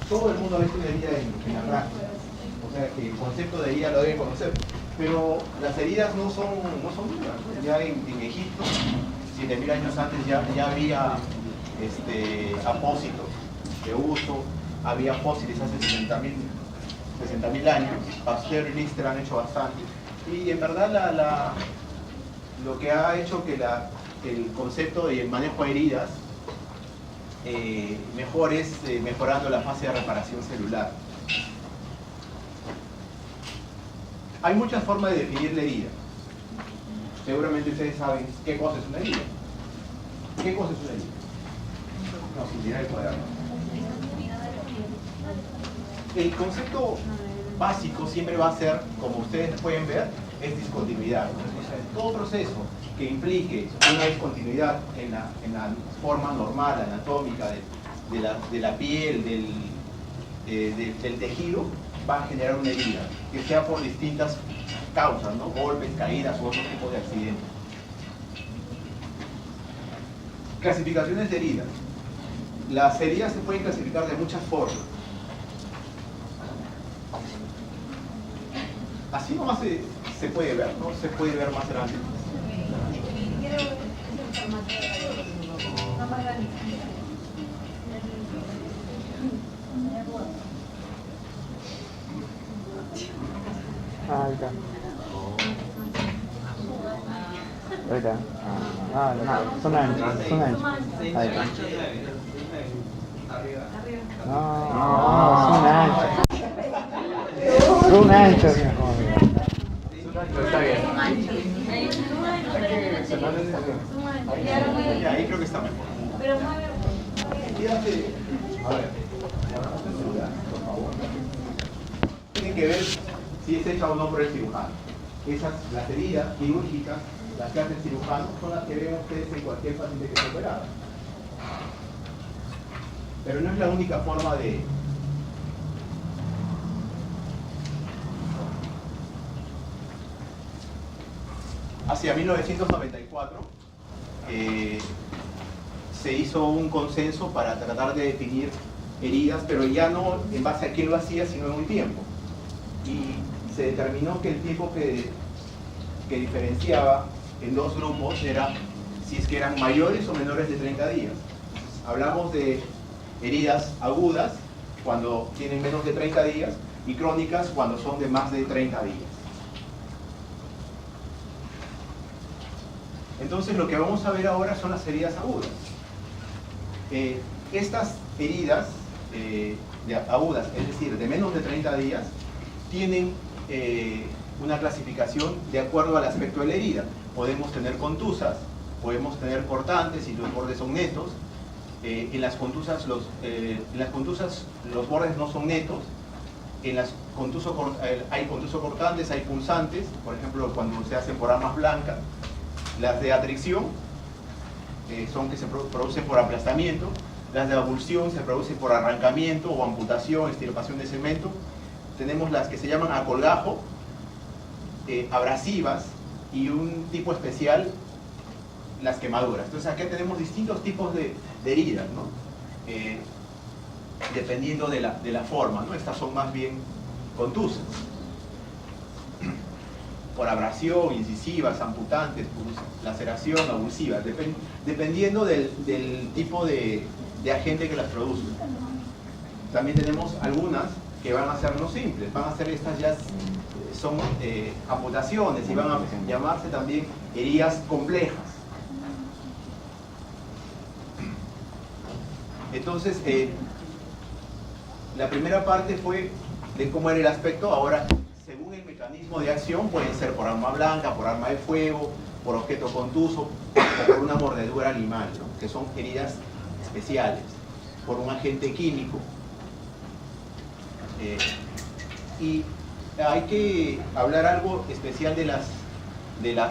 todo el mundo ha visto una herida en la práctica. O sea que el concepto de herida lo deben conocer. Pero las heridas no son nuevas, ¿no? Ya en Egipto, 7000 años antes, ya había apósitos de uso, había fósiles hace 60.000 años. Pasteur y Lister han hecho bastante. Y en verdad lo que ha hecho que el concepto de manejo de heridas mejor es mejorando la fase de reparación celular. Hay muchas formas de definir la herida. Seguramente ustedes saben qué cosa es una herida. ¿Qué cosa es una herida? No, sin mirar el cuaderno. El concepto básico siempre va a ser, como ustedes pueden ver, es discontinuidad. O sea, todo proceso que implique una discontinuidad en la forma normal, anatómica de la piel, del tejido, va a generar una herida, que sea por distintas causas, ¿no? Golpes, caídas u otro tipo de accidentes. Clasificaciones de heridas. Las heridas se pueden clasificar de muchas formas. Así nomás se puede ver, ¿no? Se puede ver más grande. Ahí está. Ahí está. No, son anchos. Ahí está. No, son anchos. Son anchos. Está bien. Ahí creo que está mejor. Fíjate, a ver, por favor. Tienen que ver si es hecha o no por el cirujano. Las heridas quirúrgicas, las que hace el cirujano, son las que ven ustedes en cualquier paciente que se opera. Pero no es la única forma de... Hacia 1994 se hizo un consenso para tratar de definir heridas, pero ya no en base a quién lo hacía, sino en un tiempo. Y se determinó que el tiempo que diferenciaba en dos grupos era si es que eran mayores o menores de 30 días. Hablamos de heridas agudas cuando tienen menos de 30 días y crónicas cuando son de más de 30 días. Entonces lo que vamos a ver ahora son las heridas agudas. Estas heridas agudas, es decir, de menos de 30 días, tienen una clasificación de acuerdo al aspecto de la herida. Podemos tener contusas, podemos tener cortantes y los bordes son netos. En las contusas los bordes no son netos. Hay contusos cortantes, hay punzantes, por ejemplo cuando se hacen por armas blancas. Las de atricción son que se producen por aplastamiento. Las de avulsión se producen por arrancamiento o amputación, extirpación de cemento. Tenemos las que se llaman a colgajo, abrasivas y un tipo especial, las quemaduras. Entonces aquí tenemos distintos tipos de heridas, ¿no? Dependiendo de la forma, ¿no? Estas son más bien contusas. Por abrasión, incisivas, amputantes, laceración, avulsivas, dependiendo del tipo de agente que las produce. También tenemos algunas que van a ser no simples, van a ser estas ya son amputaciones y van a llamarse también heridas complejas. Entonces, la primera parte fue de cómo era el aspecto. Ahora, según el mecanismo de acción, pueden ser por arma blanca, por arma de fuego, por objeto contuso o por una mordedura animal, ¿no? Que son heridas especiales, por un agente químico. Y hay que hablar algo especial de las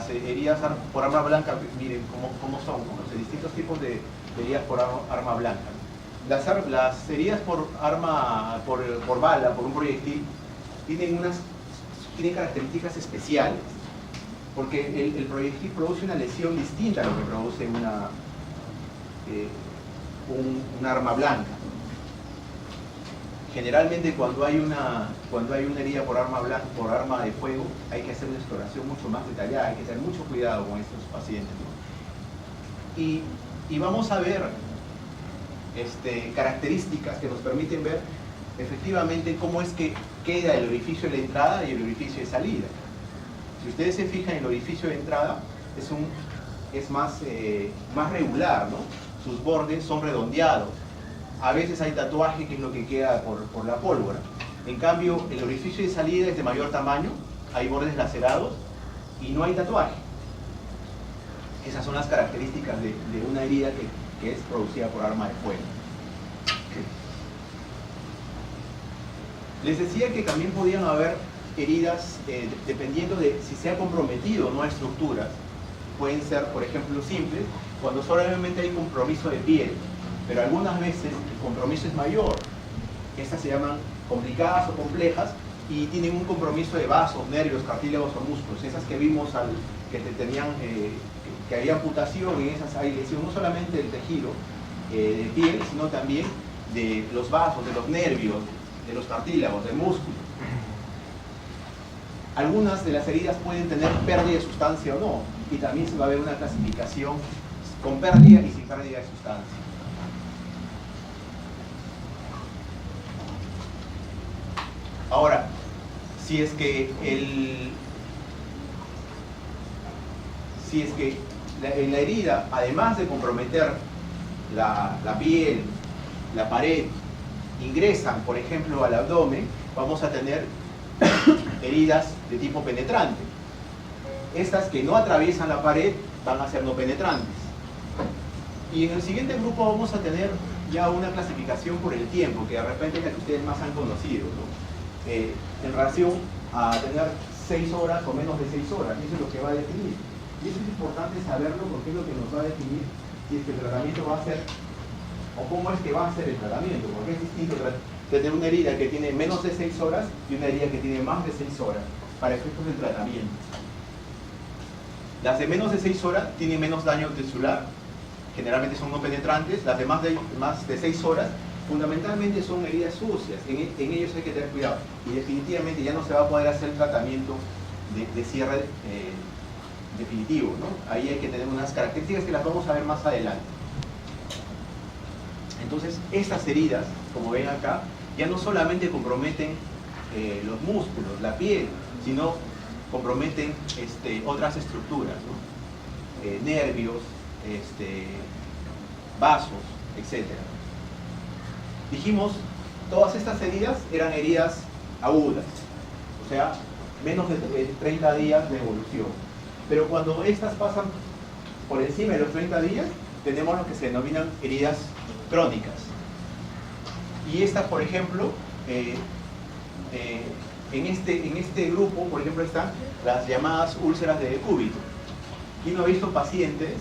heridas por arma blanca. Miren cómo son, ¿no? Los distintos tipos de heridas por arma blanca. Las heridas por bala, por un proyectil, tienen características especiales, porque el proyectil produce una lesión distinta a lo que produce un arma blanca. generalmente cuando hay una herida por arma de fuego, hay que hacer una exploración mucho más detallada, hay que tener mucho cuidado con estos pacientes, ¿no? Y vamos a ver características que nos permiten ver efectivamente cómo es que queda el orificio de la entrada y el orificio de salida. Si ustedes se fijan, el orificio de entrada es más regular, ¿no? Sus bordes son redondeados. A veces hay tatuaje, que es lo que queda por la pólvora. En cambio, el orificio de salida es de mayor tamaño, hay bordes lacerados y no hay tatuaje. Esas son las características de una herida que es producida por arma de fuego. Les decía que también podían haber heridas dependiendo de si se ha comprometido o no a estructuras. Pueden ser, por ejemplo, simples, cuando solamente hay compromiso de piel, pero algunas veces el compromiso es mayor. Estas se llaman complicadas o complejas y tienen un compromiso de vasos, nervios, cartílagos o músculos. Esas que vimos que había amputación, en esas hay lesión no solamente del tejido de piel, sino también de los vasos, de los nervios, de los cartílagos, del músculo. Algunas de las heridas pueden tener pérdida de sustancia o no, y también se va a ver una clasificación con pérdida y sin pérdida de sustancia. Ahora, si es que en la herida, además de comprometer la piel, la pared, ingresan, por ejemplo, al abdomen, vamos a tener heridas de tipo penetrante. Estas que no atraviesan la pared van a ser no penetrantes. Y en el siguiente grupo vamos a tener ya una clasificación por el tiempo, que de repente es la que ustedes más han conocido, ¿no? En relación a tener 6 horas o menos de 6 horas, y eso es lo que va a definir. Y eso es importante saberlo porque es lo que nos va a definir si es que el tratamiento va a ser, o cómo es que va a ser el tratamiento, porque es distinto tener una herida que tiene menos de 6 horas y una herida que tiene más de 6 horas para efectos del tratamiento. Las de menos de 6 horas tienen menos daño tisular, generalmente son no penetrantes. Las de más de 6 horas fundamentalmente son heridas sucias, en ellos hay que tener cuidado y definitivamente ya no se va a poder hacer el tratamiento de cierre definitivo, ¿no? Ahí hay que tener unas características que las vamos a ver más adelante. Entonces, estas heridas, como ven acá, ya no solamente comprometen los músculos, la piel, sino comprometen otras estructuras, ¿no? Nervios, vasos, etc. Dijimos, todas estas heridas eran heridas agudas, o sea, menos de 30 días de evolución. Pero cuando estas pasan por encima de los 30 días, tenemos lo que se denominan heridas crónicas. Y estas, por ejemplo, en este grupo, por ejemplo, están las llamadas úlceras de decúbito. Y uno ha visto pacientes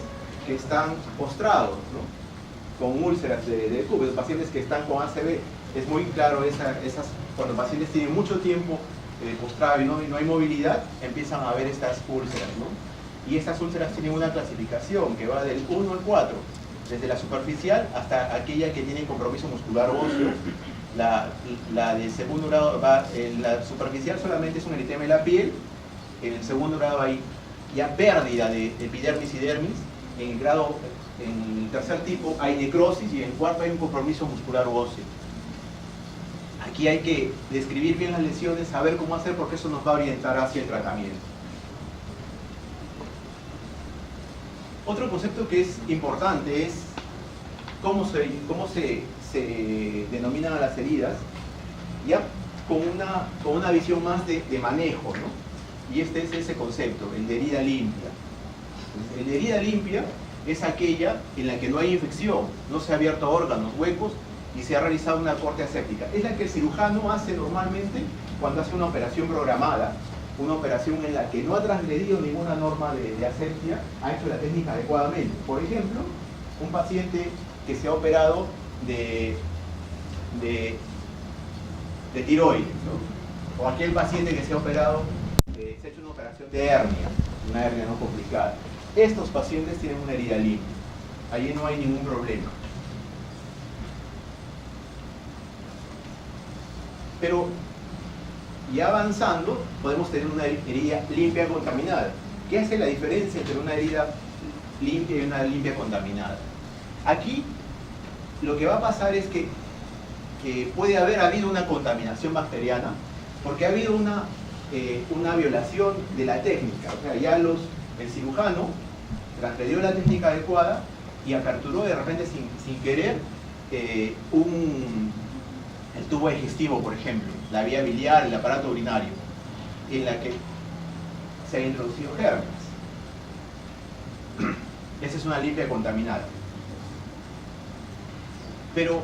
que están postrados, ¿no? Con úlceras de decúbito, pacientes que están con ACV. Es muy claro cuando pacientes tienen mucho tiempo postrado y no hay movilidad, empiezan a haber estas úlceras, ¿no? Y estas úlceras tienen una clasificación que va del 1 al 4, desde la superficial hasta aquella que tiene compromiso muscular óseo. La de segundo grado va, la superficial solamente es un eritema de la piel, en el segundo grado hay ya pérdida de epidermis y dermis, en el tercer tipo hay necrosis y en el cuarto hay un compromiso muscular óseo. Aquí hay que describir bien las lesiones, saber cómo hacer, porque eso nos va a orientar hacia el tratamiento. Otro concepto que es importante es cómo se denominan a las heridas, ya con una visión más de manejo, ¿no? Y este es ese concepto, el de herida limpia. El de herida limpia es aquella en la que no hay infección, no se ha abierto órganos, huecos y se ha realizado una corte aséptica. Es la que el cirujano hace normalmente cuando hace una operación programada, una operación en la que no ha transgredido ninguna norma de asepsia, ha hecho la técnica adecuadamente. Por ejemplo, un paciente que se ha operado de tiroides, ¿no? O aquel paciente que se ha operado, se ha hecho una operación de hernia, una hernia no complicada. Estos pacientes tienen una herida limpia, allí no hay ningún problema. Pero ya avanzando, podemos tener una herida limpia contaminada. ¿Qué hace la diferencia entre una herida limpia y una limpia contaminada? Aquí lo que va a pasar es que puede haber habido una contaminación bacteriana porque ha habido una violación de la técnica. O sea, ya el cirujano transgredió la técnica adecuada y aperturó de repente sin querer el tubo digestivo, por ejemplo, la vía biliar, el aparato urinario, en la que se ha introducido gérmenes. Esa es una limpia contaminada. Pero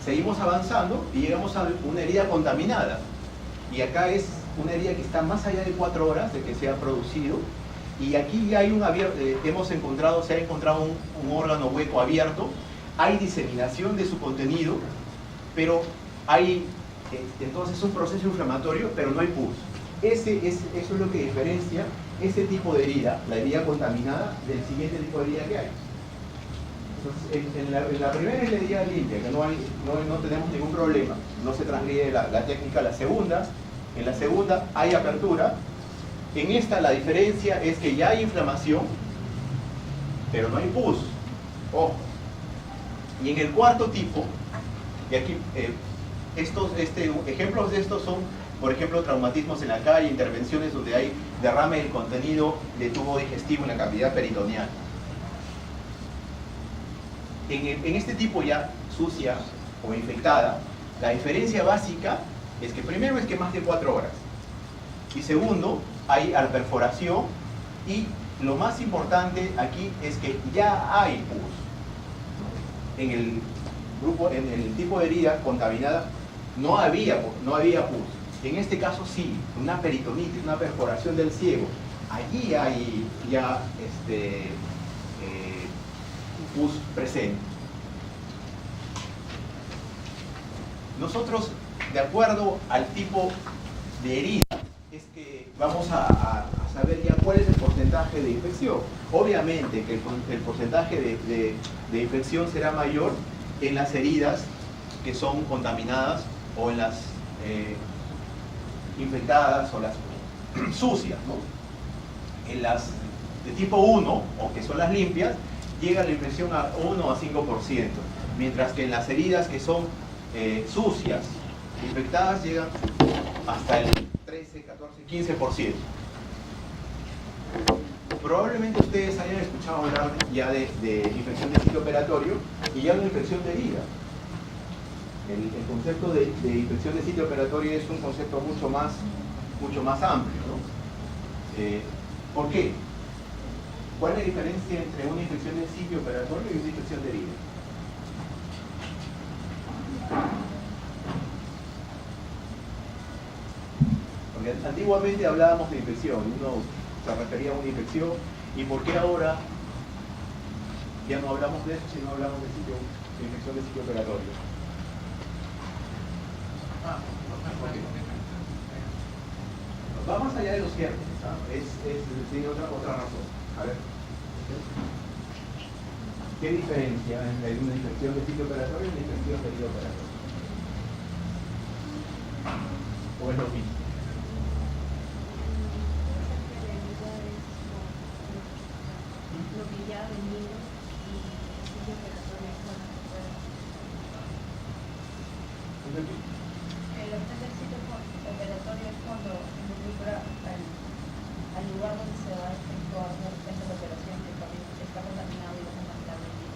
seguimos avanzando y llegamos a una herida contaminada. Y acá es una herida que está más allá de 4 horas de que se ha producido. Y aquí ya hay se ha encontrado un órgano hueco abierto. Hay diseminación de su contenido, pero hay entonces un proceso inflamatorio, pero no hay pus. Eso es lo que diferencia ese tipo de herida, la herida contaminada, del siguiente tipo de herida que hay. Entonces, en la primera es la herida limpia, que no tenemos ningún problema, no se transgrede la técnica. En la segunda hay apertura. En esta la diferencia es que ya hay inflamación, pero no hay pus. Ojo. Y en el cuarto tipo, y aquí ejemplos de estos son, por ejemplo, traumatismos en la calle, intervenciones donde hay derrame del contenido de tubo digestivo en la cavidad peritoneal. En este tipo ya sucia o infectada, la diferencia básica es que primero es que más de 4 horas. Y segundo, hay perforación. Y lo más importante aquí es que ya hay pus. En el tipo de herida contaminada no había pus. En este caso sí, una peritonitis, una perforación del ciego. Allí hay ya pus presente. Nosotros, de acuerdo al tipo de herida, es que vamos a saber ya cuál es el porcentaje de infección. Obviamente que el porcentaje de infección será mayor en las heridas que son contaminadas o en las infectadas o las sucias, ¿no? En las de tipo 1, o que son las limpias, llega la infección a 1 a 5%, mientras que en las heridas que son sucias, infectadas, llegan hasta el 13, 14, 15%. Probablemente ustedes hayan escuchado hablar ya de infección de sitio operatorio y ya de infección de herida. El concepto de infección de sitio operatorio es un concepto mucho más amplio, ¿no? ¿Por qué? ¿Cuál es la diferencia entre una infección de sitio operatorio y una infección de herida? Porque antiguamente hablábamos de infección, uno se refería a una infección, y ¿por qué ahora ya no hablamos de eso, sino hablamos de infección de sitio operatorio? Va más allá de los gérmenes, tiene otra razón. A ver. ¿Qué diferencia entre una infección de sitio operatorio y una infección de sitio operatorio? ¿O es lo mismo? Lo que ya ha venido y el sitio operatorio es cuando se puede. El objeto del sitio operatorio es cuando involucra al lugar donde se va a efectuar esa operación que también está contaminado y va a contaminar el niño.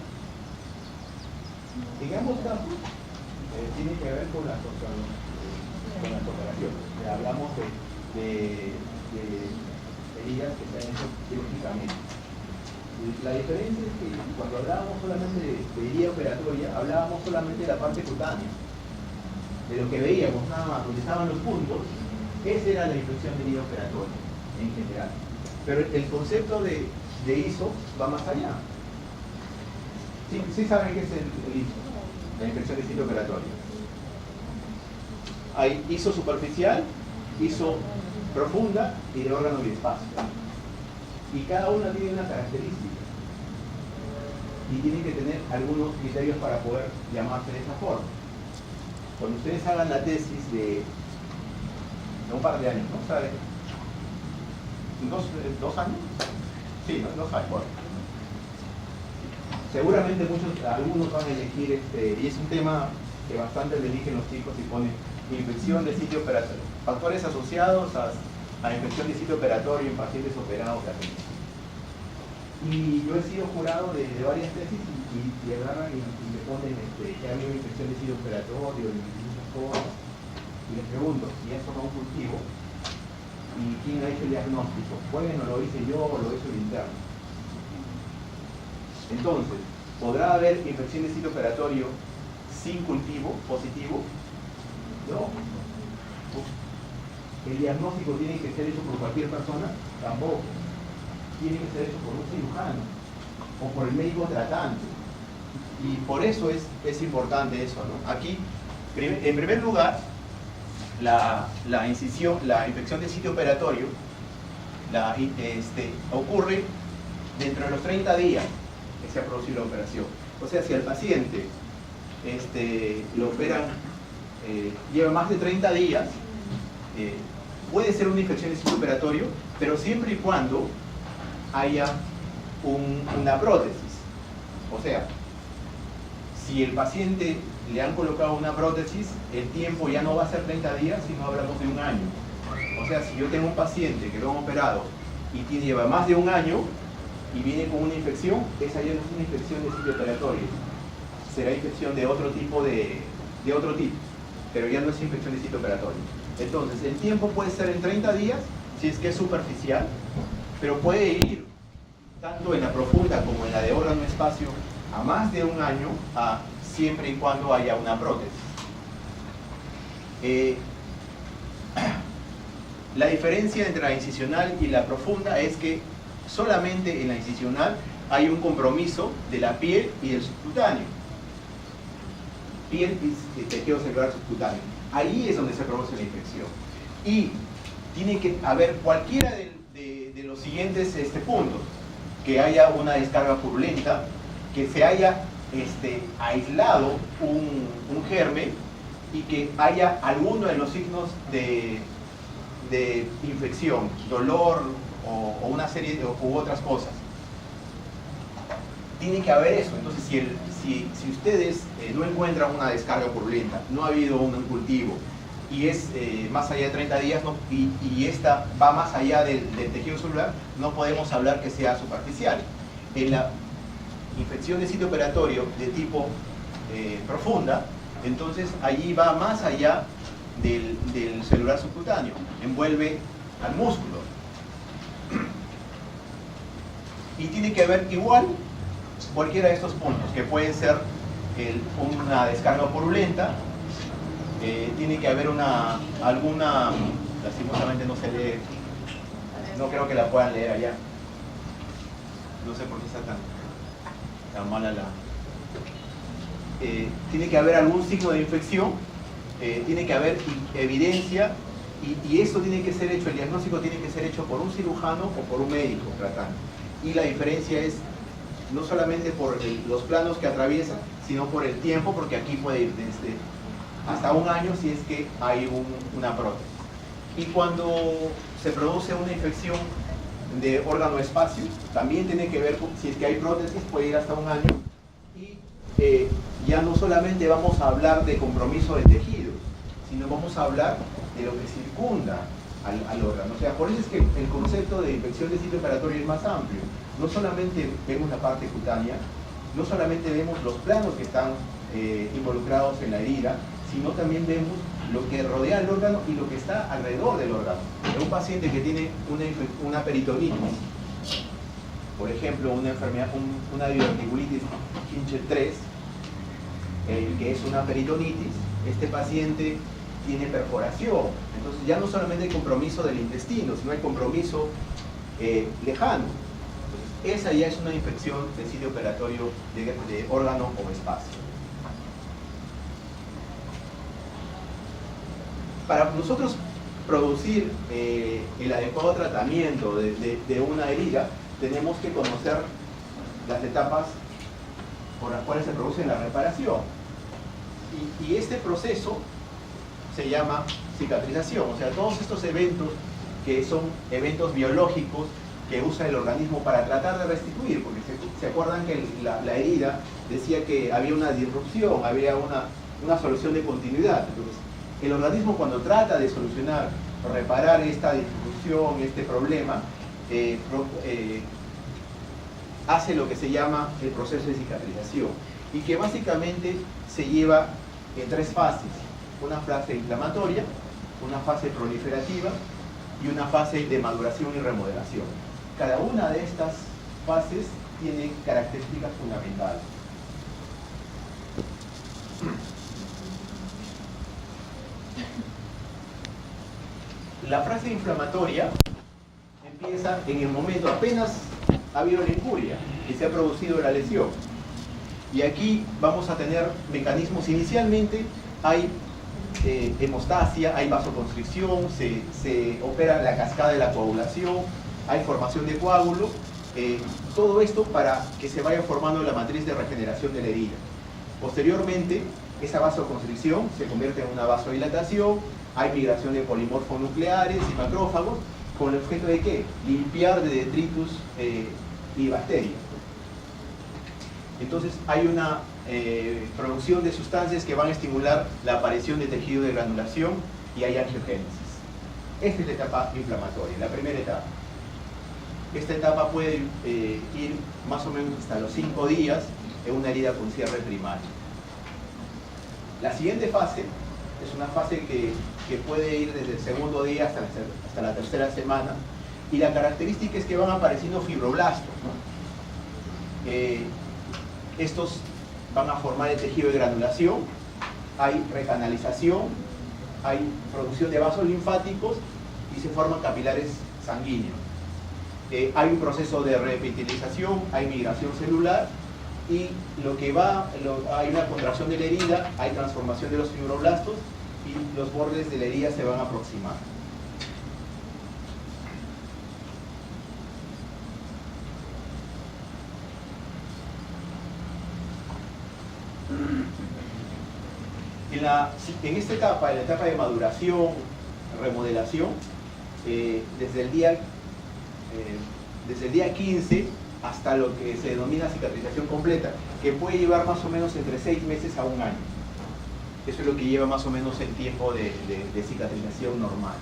En ambos casos tiene que ver con las operaciones. Hablamos de heridas que se han hecho quirúrgicamente. La diferencia es que cuando hablábamos solamente de herida operatoria, hablábamos solamente de la parte cutánea, de lo que veíamos nada más, donde estaban los puntos. Esa era la infección de herida operatoria en general. Pero el concepto de ISO va más allá. ¿Sí saben qué es el ISO? La infección de sitio operatorio. Hay ISO superficial, ISO profunda y de órgano y espacio. Y cada una tiene una característica. Y tiene que tener algunos criterios para poder llamarse de esa forma. cuando ustedes hagan la tesis de un par de años, ¿no? ¿Saben? ¿Dos años? Sí, ¿no? 2 años. Bueno. Seguramente algunos van a elegir, y es un tema que bastante le eligen los chicos y ponen infección de sitio operatorio. Factores asociados a infección de sitio operatorio en pacientes operados de apendicitis. Y yo he sido jurado de varias tesis y agarran y me ponen que ha habido infección de sitio operatorio y muchas cosas. Y les pregunto, ¿y eso no es un cultivo? ¿Y quién ha hecho el diagnóstico? Bueno, lo hice yo o lo hizo el interno. Entonces, ¿podrá haber infección de sitio operatorio sin cultivo positivo? No. ¿El diagnóstico tiene que ser hecho por cualquier persona? Tampoco. Tiene que ser hecho por un cirujano o por el médico tratante. Y por eso es importante eso, ¿no? Aquí, en primer lugar, la infección de sitio operatorio ocurre dentro de los 30 días que se ha producido la operación. O sea, si al paciente lo operan, lleva más de 30 días, puede ser una infección de sitio operatorio, pero siempre y cuando haya una prótesis. O sea, si el paciente le han colocado una prótesis, el tiempo ya no va a ser 30 días, sino hablamos de 1 año. O sea, si yo tengo un paciente que lo han operado y lleva más de 1 año y viene con una infección, esa ya no es una infección de sitio operatorio. Será infección de otro tipo, pero ya no es infección de sitio operatorio. Entonces, el tiempo puede ser en 30 días, si es que es superficial, pero puede ir tanto en la profunda como en la de órgano-espacio a más de 1 año, siempre y cuando haya una prótesis. La diferencia entre la incisional y la profunda es que solamente en la incisional hay un compromiso de la piel y del subcutáneo. Piel y tejido celular subcutáneo. Ahí es donde se produce la infección. Y tiene que haber cualquiera de los siguientes puntos. Que haya una descarga purulenta, que se haya aislado un germen y que haya alguno de los signos de infección, dolor o una serie u otras cosas. Tiene que haber eso. Entonces, si ustedes no encuentran una descarga purulenta, no ha habido un cultivo y es más allá de 30 días y esta va más allá del tejido celular, no podemos hablar que sea superficial. En la infección de sitio operatorio de tipo profunda, entonces allí va más allá del celular subcutáneo, envuelve al músculo. Y tiene que haber igual cualquiera de estos puntos, que pueden ser una descarga purulenta, tiene que haber alguna, lastimosamente no se lee, no creo que la puedan leer allá, no sé por qué está tan mala tiene que haber algún signo de infección, tiene que haber evidencia y esto tiene que ser hecho, el diagnóstico tiene que ser hecho por un cirujano o por un médico tratante. Y la diferencia es no solamente por los planos que atraviesan, sino por el tiempo, porque aquí puede ir desde hasta 1 año si es que hay una prótesis. Y cuando se produce una infección de órgano-espacio, también tiene que ver, si es que hay prótesis, puede ir hasta 1 año. Y ya no solamente vamos a hablar de compromiso de tejidos, sino vamos a hablar de lo que circunda al órgano. O sea, por eso es que el concepto de infección de sitio operatorio es más amplio. No solamente vemos la parte cutánea, no solamente vemos los planos que están involucrados en la herida, sino también vemos lo que rodea el órgano y lo que está alrededor del órgano. En un paciente que tiene una peritonitis, por ejemplo, una enfermedad, una diverticulitis Kincher 3, que es una peritonitis, este paciente tiene perforación. Entonces ya no solamente hay compromiso del intestino, sino hay compromiso lejano. Entonces, esa ya es una infección de sitio operatorio de órgano o espacio. Para nosotros producir el adecuado tratamiento de una herida, tenemos que conocer las etapas por las cuales se produce la reparación. Y este proceso se llama cicatrización. O sea, todos estos eventos que son eventos biológicos que usa el organismo para tratar de restituir, porque se acuerdan que la herida decía que había una disrupción, había una solución de continuidad. Entonces, el organismo cuando trata de solucionar, reparar esta disrupción, este problema, hace lo que se llama el proceso de cicatrización, y que básicamente se lleva en 3 fases: una fase inflamatoria, una fase proliferativa y una fase de maduración y remodelación. Cada una de estas fases tiene características fundamentales. La fase inflamatoria empieza en el momento apenas ha habido la injuria y se ha producido la lesión. Y aquí vamos a tener mecanismos. Inicialmente hay hemostasia, hay vasoconstricción, se opera la cascada de la coagulación, hay formación de coágulo, todo esto para que se vaya formando la matriz de regeneración de la herida. Posteriormente, esa vasoconstricción se convierte en una vasodilatación, hay migración de polimorfos nucleares y macrófagos, con el objeto de ¿qué? Limpiar de detritus y bacterias. Entonces hay una producción de sustancias que van a estimular la aparición de tejido de granulación y hay angiogénesis. Esta es la etapa inflamatoria, la primera etapa. Esta etapa puede ir más o menos hasta los 5 días en una herida con cierre primario. La siguiente fase es una fase que puede ir desde el segundo día hasta la tercera semana, y la característica es que van apareciendo fibroblastos, ¿no? Estos van a formar el tejido de granulación, hay recanalización, hay producción de vasos linfáticos y se forman capilares sanguíneos. Hay un proceso de reepitelización, hay migración celular y hay una contracción de la herida, hay transformación de los fibroblastos y los bordes de la herida se van a aproximar. En esta etapa, en la etapa de maduración, remodelación, desde el día 15 hasta lo que se denomina cicatrización completa, que puede llevar más o menos entre 6 meses a 1 año. Eso es lo que lleva más o menos el tiempo de cicatrización normal.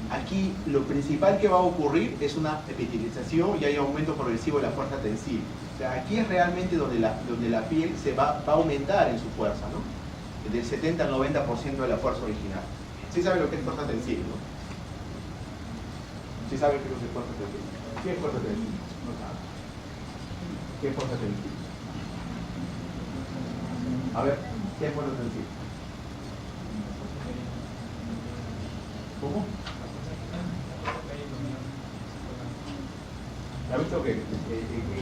Aquí lo principal que va a ocurrir es una epitelización y hay aumento progresivo de la fuerza tensible. O sea, aquí es realmente donde la piel se va a aumentar en su fuerza, ¿no? Del 70 al 90% de la fuerza original. ¿Sí saben lo que es fuerza tensible, no? ¿Sí saben qué es lo que es fuerza tensible? ¿Qué es fuerza tensible? No saben. ¿Qué es fuerza tensible? A ver, ¿qué es fuerza tensible? ¿Cómo? ¿Ha visto que en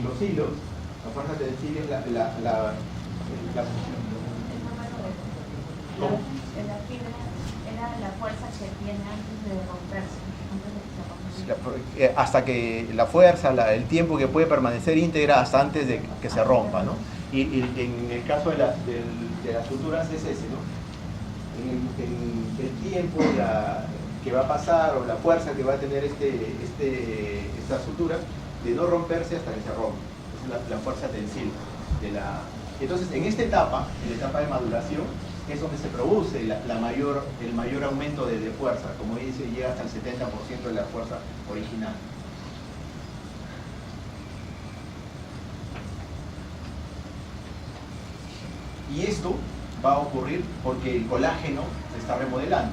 los hilos la fuerza tensible es la ¿cómo? La fibra era la fuerza que tiene antes de romperse, hasta que la fuerza, el tiempo que puede permanecer íntegra hasta antes de que se rompa, ¿no? Y en el caso de las suturas es ese, ¿no? En el tiempo que va a pasar o la fuerza que va a tener esta sutura de no romperse hasta que se rompe. Esa es la fuerza tensible. Entonces, en esta etapa, en la etapa de maduración, es donde se produce el mayor aumento de fuerza. Como dice, llega hasta el 70% de la fuerza original. Y esto va a ocurrir porque el colágeno se está remodelando.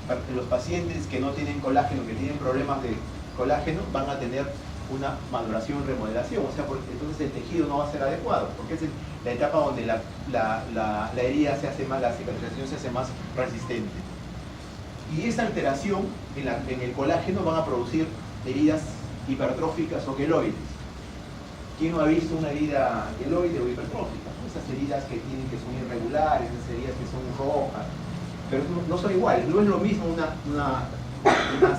Entonces, los pacientes que no tienen colágeno, que tienen problemas de colágeno, van a tener una maduración y remodelación, o sea, porque entonces el tejido no va a ser adecuado, porque es la etapa donde la herida se hace más, la cicatrización se hace más resistente. Y esa alteración en el colágeno van a producir heridas hipertróficas o queloides. ¿Quién no ha visto una herida queloide o hipertrófica? Esas heridas que son irregulares, esas heridas que son rojas, pero no son iguales, no es lo mismo una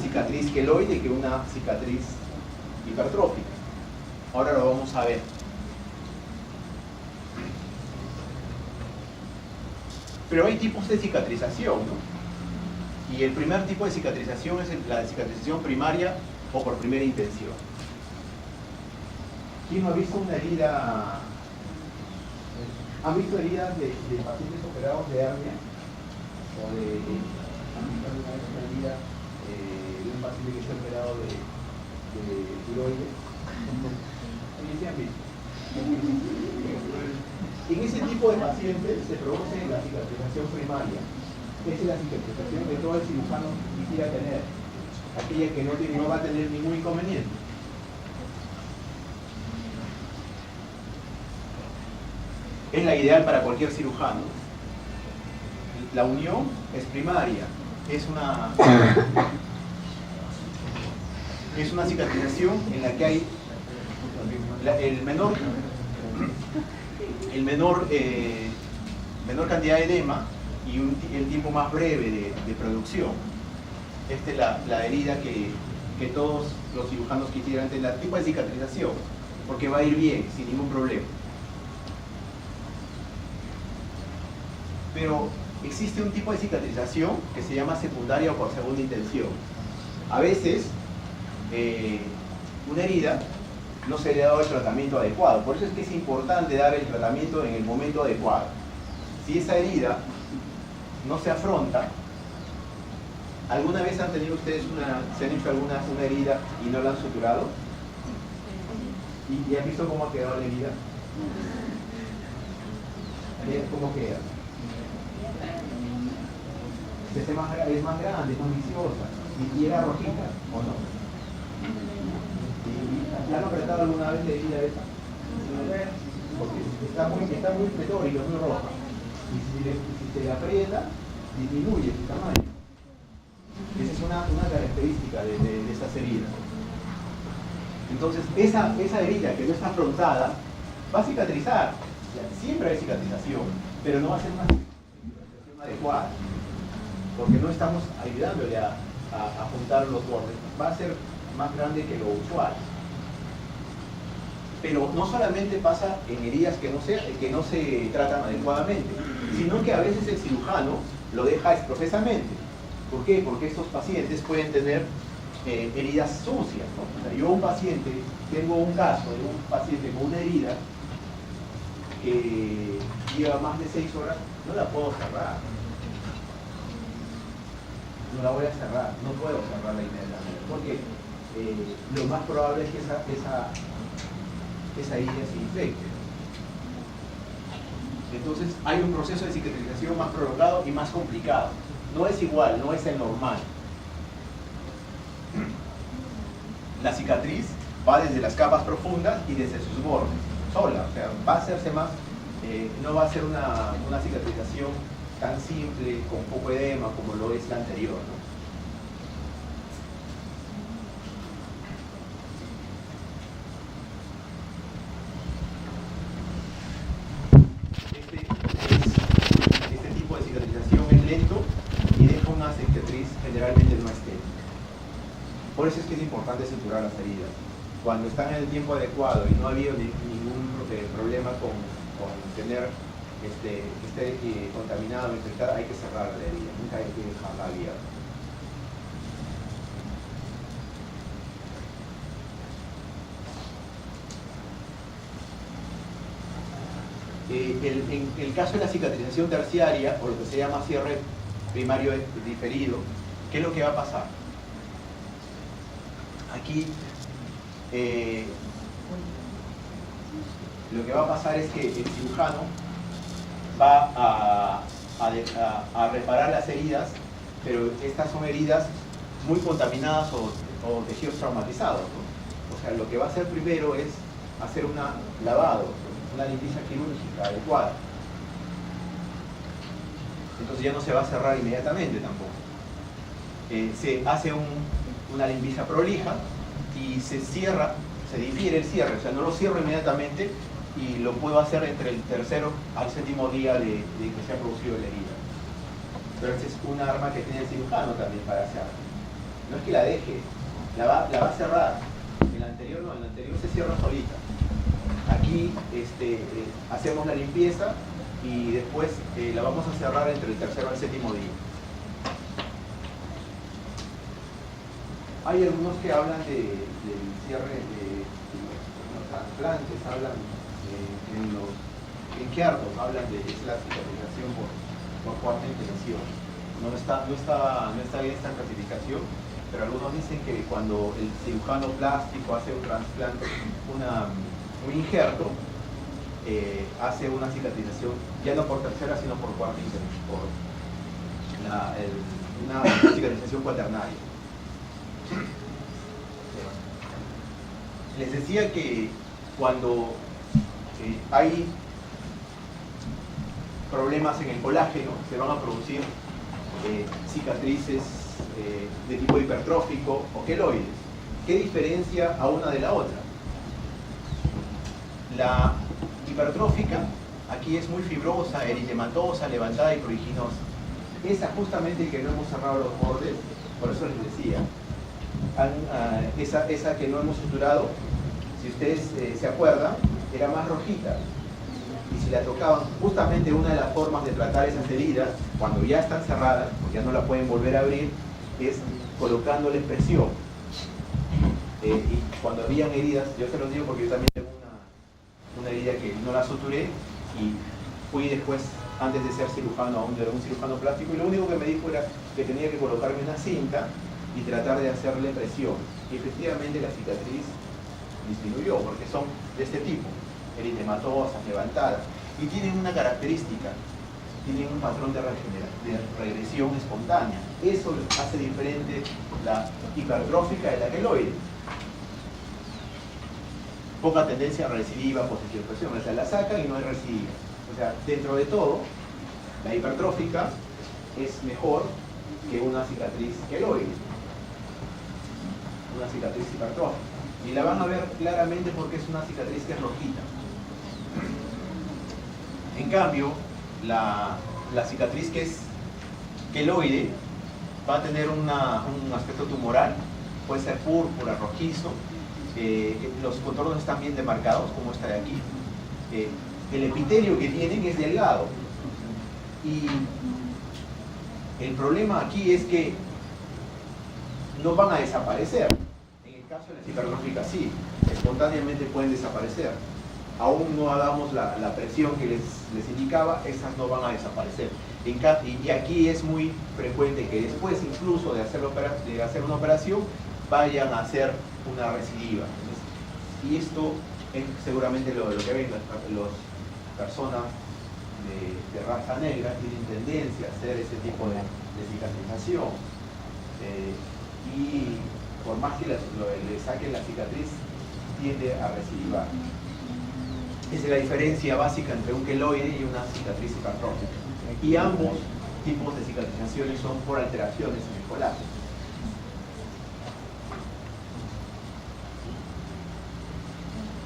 cicatriz queloide que una cicatriz hipertrófica. Ahora lo vamos a ver. Pero hay tipos de cicatrización, ¿no? Y el primer tipo de cicatrización es la cicatrización primaria o por primera intención. ¿Quién no ha visto una herida? ¿Han visto heridas de pacientes operados de hernia? ¿O de... ¿Han visto alguna vez una herida de un paciente que se ha operado de tiroides? ¿Sí han visto? En ese tipo de pacientes se produce la cicatrización primaria. Esa es la cicatrización que todo el cirujano quisiera tener. Aquella que no va a tener ningún inconveniente. Es la ideal para cualquier cirujano. La unión es primaria. Es una cicatrización en la que hay menor cantidad de edema y el tiempo más breve de producción. Esta es la herida que todos los cirujanos quisieran tener, el tipo de cicatrización, porque va a ir bien, sin ningún problema. Pero existe un tipo de cicatrización que se llama secundaria o por segunda intención. A veces, una herida no se le ha dado el tratamiento adecuado. Por eso es que es importante dar el tratamiento en el momento adecuado. Si esa herida no se afronta, ¿alguna vez han tenido ustedes se han hecho una herida y no la han suturado? ¿Y han visto cómo ha quedado la herida? ¿Cómo queda? Es más grande, es más viciosa. ¿Y era rojita o no? ¿Ya han apretado alguna vez la herida esa? Porque está muy pletórica, muy roja. Y si se le aprieta, disminuye su tamaño. Esa es una característica de esas heridas. Entonces, esa herida que no está afrontada va a cicatrizar. O sea, siempre hay cicatrización, pero no va a ser una cicatrización adecuada. Porque no estamos ayudándole a juntar los bordes. Va a ser más grande que lo usual. Pero no solamente pasa en heridas que no se tratan adecuadamente, sino que a veces el cirujano lo deja exprofesamente. ¿Por qué? Porque estos pacientes pueden tener heridas sucias, ¿no? O sea, yo tengo un caso de un paciente con una herida que lleva más de 6 horas, no la puedo cerrar. No la voy a cerrar, no puedo cerrarla inmediatamente, porque lo más probable es que esa herida se infecte. Entonces hay un proceso de cicatrización más prolongado y más complicado. No es igual, no es el normal. La cicatriz va desde las capas profundas y desde sus bordes, sola, o sea, va a hacerse más, no va a ser una cicatrización tan simple, con poco edema como lo es la anterior, ¿no? Este tipo de cicatrización es lento y deja una cicatriz generalmente no estética. Por eso es que es importante suturar las heridas. Cuando están en el tiempo adecuado y no ha habido ningún problema con tener esté contaminado o infectada, hay que cerrar la herida, nunca hay que dejarla abierta. En el caso de la cicatrización terciaria, o lo que se llama cierre primario diferido, ¿qué es lo que va a pasar? Aquí lo que va a pasar es que el cirujano va a reparar las heridas, pero estas son heridas muy contaminadas o tejidos traumatizados, ¿no? O sea, lo que va a hacer primero es hacer un lavado, una limpieza quirúrgica adecuada. Entonces ya no se va a cerrar inmediatamente tampoco. Se hace una limpieza prolija y se cierra, se difiere el cierre, o sea, no lo cierro inmediatamente y lo puedo hacer entre el tercero al séptimo día de que se ha producido la herida. Pero esta es una arma que tiene el cirujano también para hacerlo. No es que la deje, la va a cerrar. En la anterior no, en la anterior se cierra solita. Aquí hacemos la limpieza y después la vamos a cerrar entre el tercero al séptimo día. Hay algunos que hablan del cierre de los trasplantes, hablan en los injertos, hablan de la cicatrización por cuarta intención. No está bien esta clasificación, pero algunos dicen que cuando el cirujano plástico hace un trasplante, un injerto, hace una cicatrización ya no por tercera sino por cuarta intención, por una cicatrización cuaternaria. Les decía que cuando hay problemas en el colágeno, se van a producir cicatrices de tipo hipertrófico o queloides. ¿Qué diferencia a una de la otra? La hipertrófica aquí es muy fibrosa, eritematosa, levantada y pruriginosa. Esa justamente que no hemos cerrado los bordes, por eso les decía, esa que no hemos suturado, si ustedes se acuerdan, era más rojita. Y si la tocaban, justamente una de las formas de tratar esas heridas, cuando ya están cerradas, porque ya no la pueden volver a abrir, es colocándole presión. Y cuando habían heridas, yo se los digo porque yo también tengo una herida que no la suturé y fui después, antes de ser cirujano, a un cirujano plástico, y lo único que me dijo era que tenía que colocarme una cinta y tratar de hacerle presión. Y efectivamente la cicatriz disminuyó, porque son de este tipo, eritematosas, levantadas, y tienen una característica, tienen un patrón de regresión espontánea. Eso hace diferente la hipertrófica de la queloide. Poca tendencia a recidiva, posición, presión, o sea, la sacan y no hay recidiva. O sea, dentro de todo, la hipertrófica es mejor que una cicatriz queloide, una cicatriz hipertrófica. Y la van a ver claramente porque es una cicatriz que es rojita. En cambio, la cicatriz que es queloide va a tener un aspecto tumoral, puede ser púrpura, rojizo, los contornos están bien demarcados, como esta de aquí. El epitelio que tienen es delgado. Y el problema aquí es que no van a desaparecer. En el caso de las hipertróficas sí, espontáneamente pueden desaparecer. Aún no hagamos la presión que les indicaba, esas no van a desaparecer. Y aquí es muy frecuente que después incluso de hacer una operación vayan a hacer una recidiva. Y esto es seguramente lo que ven las personas de raza negra, tienen tendencia a hacer ese tipo de cicatrización. Y por más que le saquen la cicatriz, tiende a recidivar. Esa es la diferencia básica entre un queloide y una cicatriz hipertrófica. Y ambos tipos de cicatrizaciones son por alteraciones en el colágeno.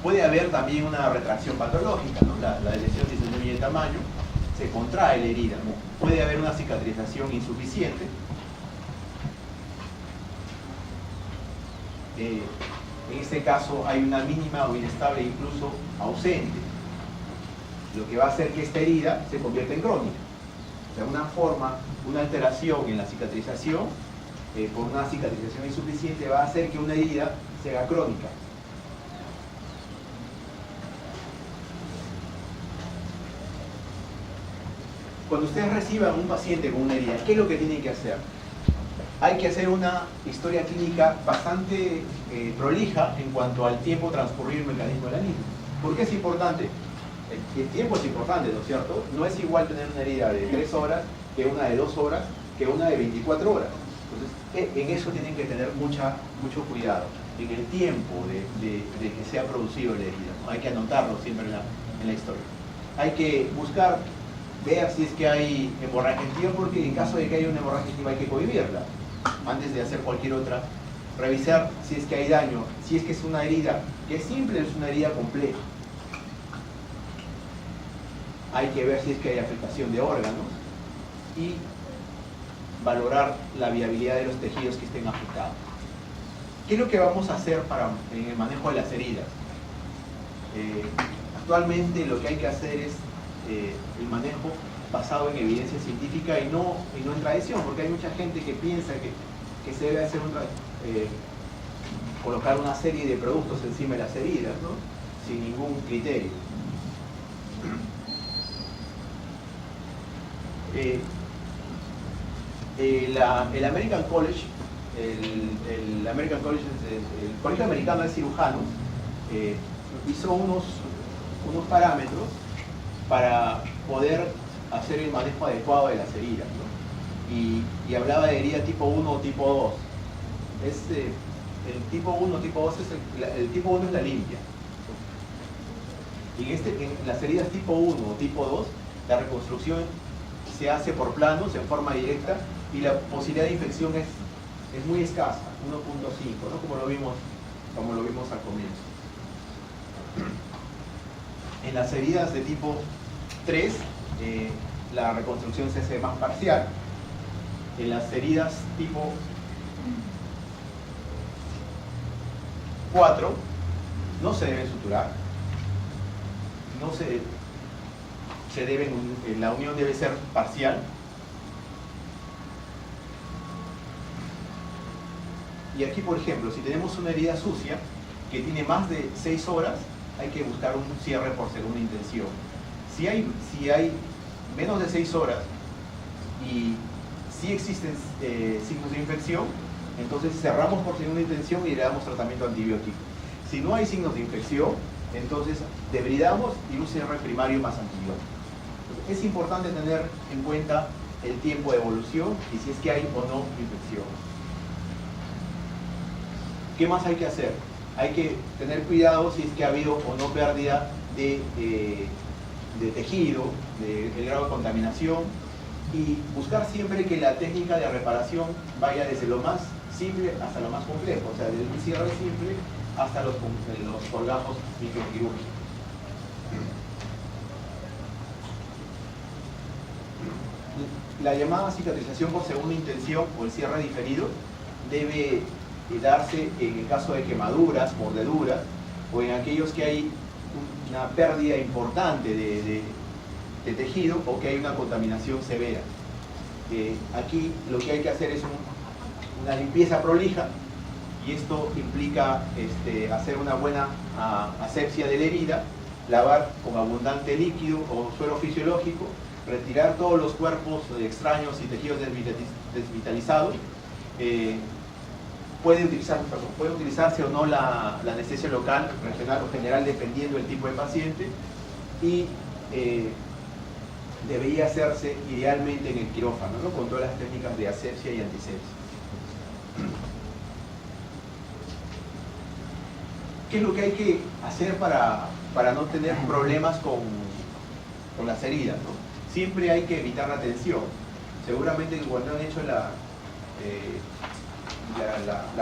Puede haber también una retracción patológica, ¿no? La lesión disminuye de tamaño, se contrae la herida, ¿no? Puede haber una cicatrización insuficiente. En este caso hay una mínima o inestable, incluso ausente, lo que va a hacer que esta herida se convierta en crónica. O sea, una alteración en la cicatrización, por una cicatrización insuficiente, va a hacer que una herida se haga crónica. Cuando ustedes reciban un paciente con una herida, ¿qué es lo que tienen que hacer? Hay que hacer una historia clínica bastante prolija en cuanto al tiempo transcurrido y el mecanismo de la misma. ¿Por qué es importante? El tiempo es importante, ¿no es cierto? No es igual tener una herida de 3 horas que una de 2 horas que una de 24 horas. Entonces, en eso tienen que tener mucho cuidado, en el tiempo de que se ha producido la herida, ¿no? Hay que anotarlo siempre en la historia. Hay que buscar, ver si es que hay hemorragia activa, porque en caso de que haya una hemorragia activa hay que cohibirla antes de hacer cualquier otra. Revisar si es que hay daño, si es que es una herida que es simple o es una herida compleja. Hay que ver si es que hay afectación de órganos y valorar la viabilidad de los tejidos que estén afectados. ¿Qué es lo que vamos a hacer en el manejo de las heridas? Actualmente lo que hay que hacer es el manejo basado en evidencia científica y no en tradición, porque hay mucha gente que piensa que se debe hacer colocar una serie de productos encima de las heridas, ¿no? Sin ningún criterio. El American College, el American College, el Colegio Americano de Cirujanos, hizo unos parámetros para poder hacer el manejo adecuado de las heridas, ¿no? Y hablaba de herida tipo 1 o tipo 2. El tipo 1 o tipo 2 el tipo 1 es la limpia. Y en las heridas tipo 1 o tipo 2, la reconstrucción se hace por planos en forma directa y la posibilidad de infección es muy escasa, 1.5, ¿no? como lo vimos al comienzo. En las heridas de tipo 3, la reconstrucción se hace más parcial. En las heridas tipo 4 no se deben suturar, la unión debe ser parcial. Y aquí, por ejemplo, si tenemos una herida sucia que tiene más de 6 horas, hay que buscar un cierre por segunda intención. Si hay menos de 6 horas y si existen signos de infección, entonces cerramos por segunda intención y le damos tratamiento antibiótico. Si no hay signos de infección, entonces debridamos y un cierre primario más antibiótico. Entonces, es importante tener en cuenta el tiempo de evolución y si es que hay o no infección. ¿Qué más hay que hacer? Hay que tener cuidado si es que ha habido o no pérdida de tejido, del grado de contaminación, y buscar siempre que la técnica de reparación vaya desde lo más simple hasta lo más complejo, o sea, desde un cierre simple hasta los colgajos microquirúrgicos. La llamada cicatrización por segunda intención o el cierre diferido debe darse en el caso de quemaduras, mordeduras o en aquellos que hay una pérdida importante de tejido o que hay una contaminación severa. Aquí lo que hay que hacer es una limpieza prolija y esto implica hacer una buena asepsia de la herida, lavar con abundante líquido o suero fisiológico, retirar todos los cuerpos extraños y tejidos desvitalizados. Puede utilizarse o no la anestesia local, regional o general dependiendo del tipo de paciente y debería hacerse idealmente en el quirófano, ¿no? Con todas las técnicas de asepsia y antisepsia. ¿Qué es lo que hay que hacer para no tener problemas con las heridas, ¿no? Siempre hay que evitar la tensión. Seguramente cuando han hecho la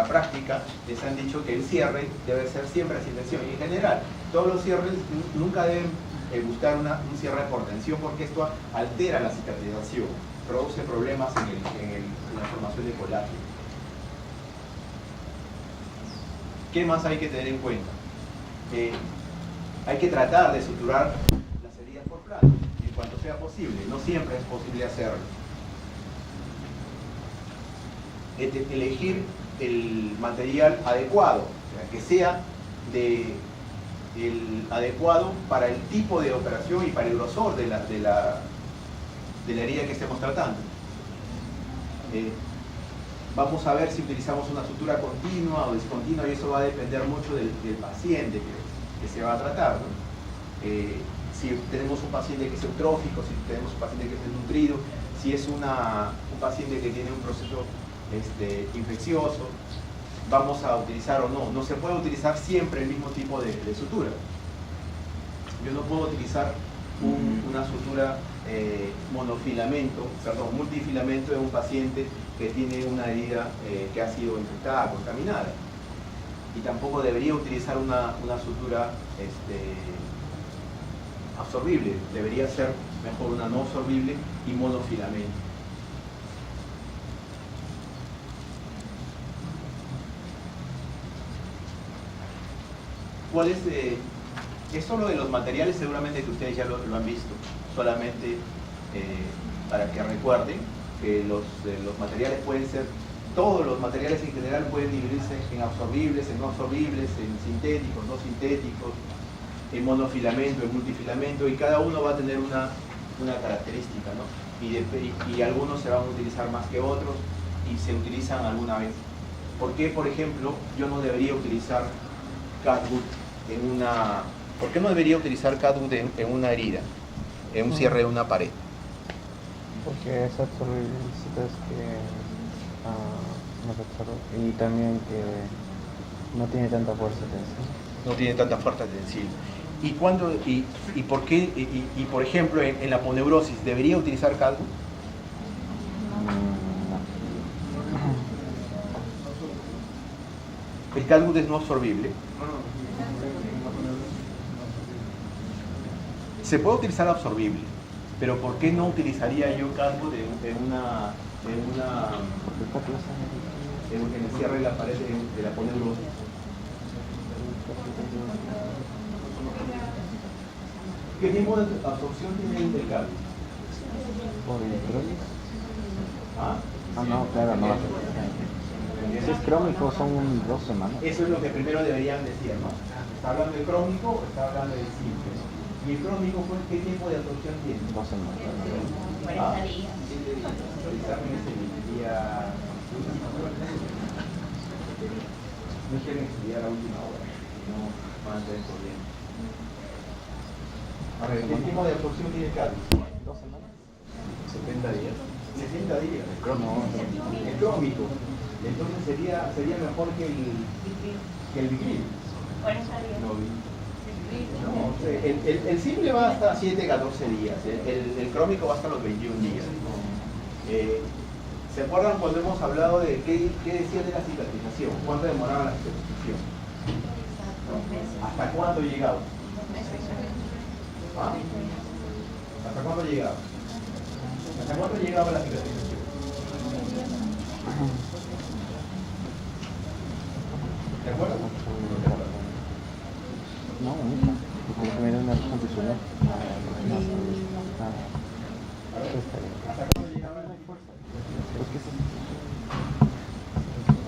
práctica les han dicho que el cierre debe ser siempre sin tensión y en general todos los cierres nunca deben buscar un cierre por tensión porque esto altera la cicatrización, produce problemas en la formación de colágeno. ¿Qué más hay que tener en cuenta? Hay que tratar de suturar las heridas por plano en cuanto sea posible, no siempre es posible hacerlo. Elegir el material adecuado, o sea, que sea el adecuado para el tipo de operación y para el grosor de la herida que estemos tratando. Vamos a ver si utilizamos una sutura continua o discontinua y eso va a depender mucho del paciente que se va a tratar, ¿no? Si tenemos un paciente que es eutrófico, si tenemos un paciente que es desnutrido, si es un paciente que tiene un proceso infeccioso, vamos a utilizar o no. No se puede utilizar siempre el mismo tipo de sutura. Yo no puedo utilizar una sutura multifilamento en un paciente que tiene una herida que ha sido infectada, contaminada. Y tampoco debería utilizar una sutura absorbible. Debería ser mejor una no absorbible y monofilamento. ¿Cuál es? Esto lo de los materiales seguramente que ustedes ya lo han visto. solamente para que recuerden que los materiales pueden ser, todos los materiales en general pueden dividirse en absorbibles, en no absorbibles, en sintéticos, no sintéticos, en monofilamento, en multifilamento, y cada uno va a tener una característica, ¿no? Y algunos se van a utilizar más que otros y se utilizan alguna vez. ¿Por qué, por ejemplo, yo no debería utilizar catgut en una... ¿Por qué no debería utilizar catgut en una herida, en un cierre de una pared? Porque es absorbible, necesitas que no se absorbe. Y también que no tiene tanta fuerza tensión. No tiene tanta fuerza tensión. ¿Y cuándo, y por qué, y por ejemplo, en la aponeurosis, ¿debería utilizar catgut? El catgut es no absorbible. Se puede utilizar absorbible, pero ¿por qué no utilizaría yo catgut en el cierre de la pared de la aponeurosis? ¿Qué tipo de absorción tiene el catgut? ¿Por el crónico? ¿Ah? No, claro, no. Si es crónico son 2 semanas. Eso es lo que primero deberían decir, ¿no? ¿Está hablando de crónico o está hablando de simple? ¿Y el crónico qué tiempo de absorción tiene? 2 semanas. 40 días. El examen es el día... No quieren estudiar a última hora, no van a tener problemas. A ver, ¿qué tipo de absorción tiene el catgut? 2 semanas. 70 días. 60 días. El crónico. Entonces sería mejor que el vitril. 40 días. No, el simple va hasta 7-14 días. El crónico va hasta los 21 días. ¿Se acuerdan cuando hemos hablado de qué decía de la cicatrización? ¿Cuánto demoraba la cicatrización? ¿Hasta cuándo llegaba? ¿Ah? ¿Hasta cuándo llegaba? ¿Hasta cuándo llegaba la cicatrización? ¿De acuerdo? No, nunca. Como que me da una razón tisular. ¿Hasta cuándo llegaba la fuerza?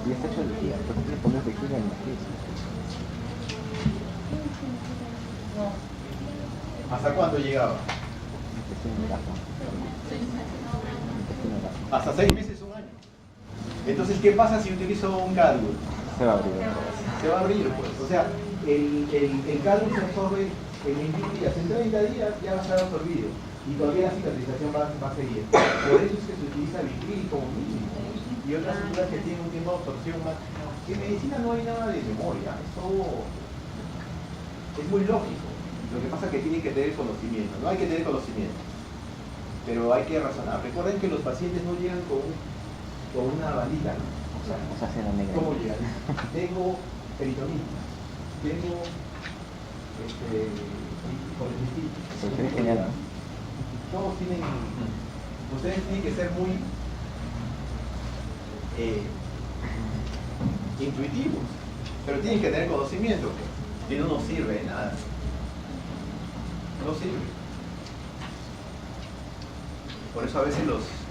Y está hecho de giga, ¿por qué le pones de giga en la giga? ¿Hasta cuándo llegaba? Hasta 6 meses, un año. Entonces, ¿qué pasa si utilizo un catgut? Se va a abrir. Se va a abrir, pues. O sea, el catgut se absorbe en 21 días. En 30 días ya va a estar absorbido. Y todavía la cicatrización va a seguir. Por eso es que se utiliza vitril como mínimo. Y otras suturas que tienen un tiempo de absorción más. En medicina no hay nada de memoria. Esto es muy lógico. Lo que pasa es que tienen que tener conocimiento. No hay que tener conocimiento, pero hay que razonar. Recuerden que los pacientes no llegan con una bandita, ¿no? O sea, se la negra. ¿Cómo llegan? Tengo peritonitis, tengo colecistitis. Pero es genial, ¿no? Todos tienen, ustedes tienen que ser muy intuitivos, pero tienen que tener conocimiento, si no nos sirve de nada. No sirve. Por eso a veces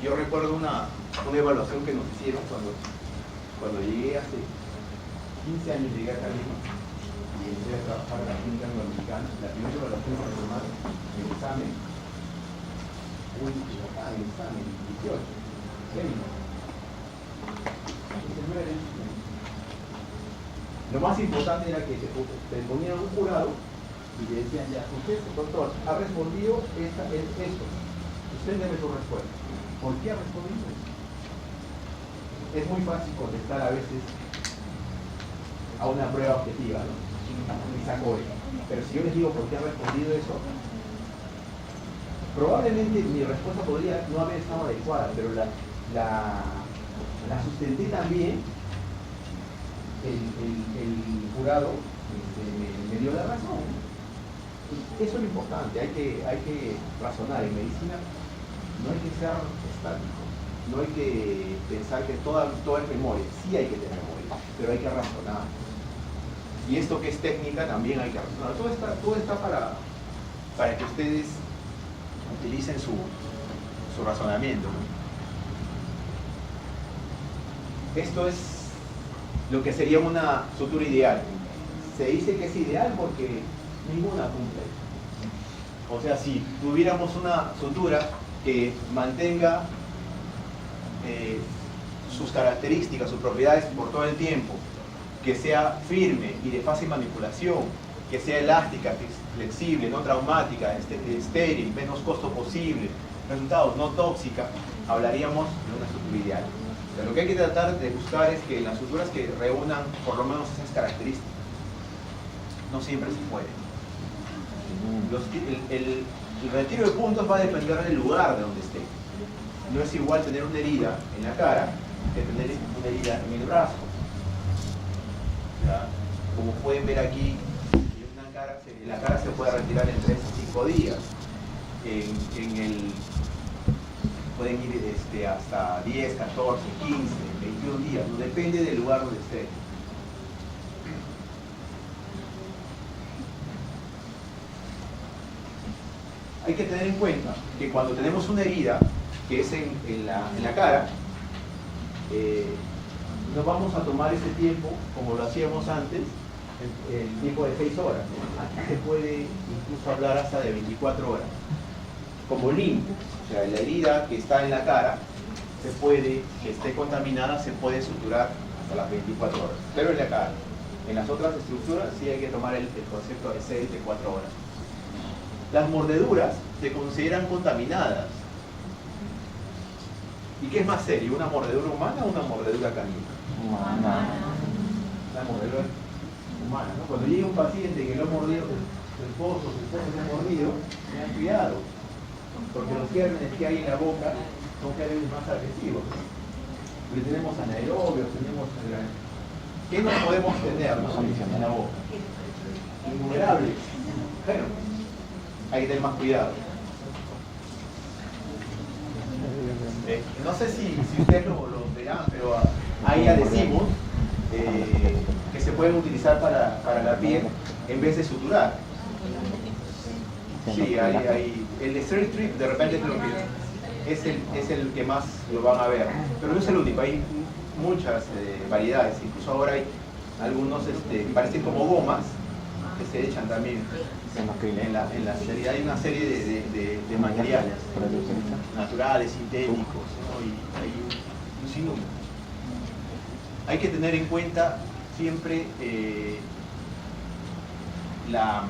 yo recuerdo una evaluación que nos hicieron cuando llegué hace 15 años, llegué acá a Lima y entré a trabajar en la clínica norteamericana. La primera evaluación que me tomaron, el examen, el examen 18, sémino. Lo más importante era que te ponían un jurado y le decían, ya, usted, doctor, ha respondido esto. Usted debe su respuesta. ¿Por qué ha respondido eso? Es muy fácil contestar a veces a una prueba objetiva, ¿no? Y sacó eso. Pero si yo les digo por qué ha respondido eso, probablemente mi respuesta podría no haber estado adecuada, pero la sustenté también. El jurado me dio la razón. Eso es lo importante, hay que razonar. En medicina no hay que ser estático, no hay que pensar que todo es memoria. Sí hay que tener memoria, pero hay que razonar. Y esto que es técnica también hay que razonar. Todo está para que ustedes utilicen su razonamiento, ¿no? Esto es lo que sería una sutura ideal. Se dice que es ideal porque ninguna cumple. O sea, si tuviéramos una sutura que mantenga sus características, sus propiedades por todo el tiempo, que sea firme y de fácil manipulación, que sea elástica, flexible, no traumática, estéril, menos costo posible, resultados no tóxica, hablaríamos de una sutura ideal. O sea, lo que hay que tratar de buscar es que las suturas que reúnan por lo menos esas características. No siempre se puede. El retiro de puntos va a depender del lugar de donde esté. No es igual tener una herida en la cara que tener una herida en el brazo. ¿Ya? Como pueden ver aquí, en la cara se puede retirar en 3 a 5 días. Pueden ir hasta 10, 14, 15, 21 días. No depende del lugar donde esté. Hay que tener en cuenta que cuando tenemos una herida, que es en la cara, no vamos a tomar ese tiempo como lo hacíamos antes, el tiempo de 6 horas. Aquí se puede incluso hablar hasta de 24 horas. Como limpio, o sea, la herida que está en la cara, que esté contaminada, se puede suturar hasta las 24 horas. Pero en la cara. En las otras estructuras sí hay que tomar el concepto de 6, de 4 horas. Las mordeduras se consideran contaminadas. ¿Y qué es más serio? ¿Una mordedura humana o una mordedura canina? Humana. Una mordedura humana, ¿no? Cuando llega un paciente que lo ha mordido, su esposo lo ha mordido, tengan cuidado, porque los gérmenes que hay en la boca son gérmenes más agresivos. Porque tenemos anaerobios, tenemos... ¿Qué no podemos tener en la boca? Innumerables gérmenes. Hay que tener más cuidado. No sé si ustedes lo verán, pero hay adhesivos que se pueden utilizar para la piel en vez de suturar. Sí, hay el Steri Strip de repente es el que más lo van a ver, pero no es el único, hay muchas variedades. Incluso ahora hay algunos que parecen como gomas que se echan también en la serie. Hay una serie de materiales naturales, sintéticos, ¿no? Y hay un sinnúmero. Hay que tener en cuenta siempre la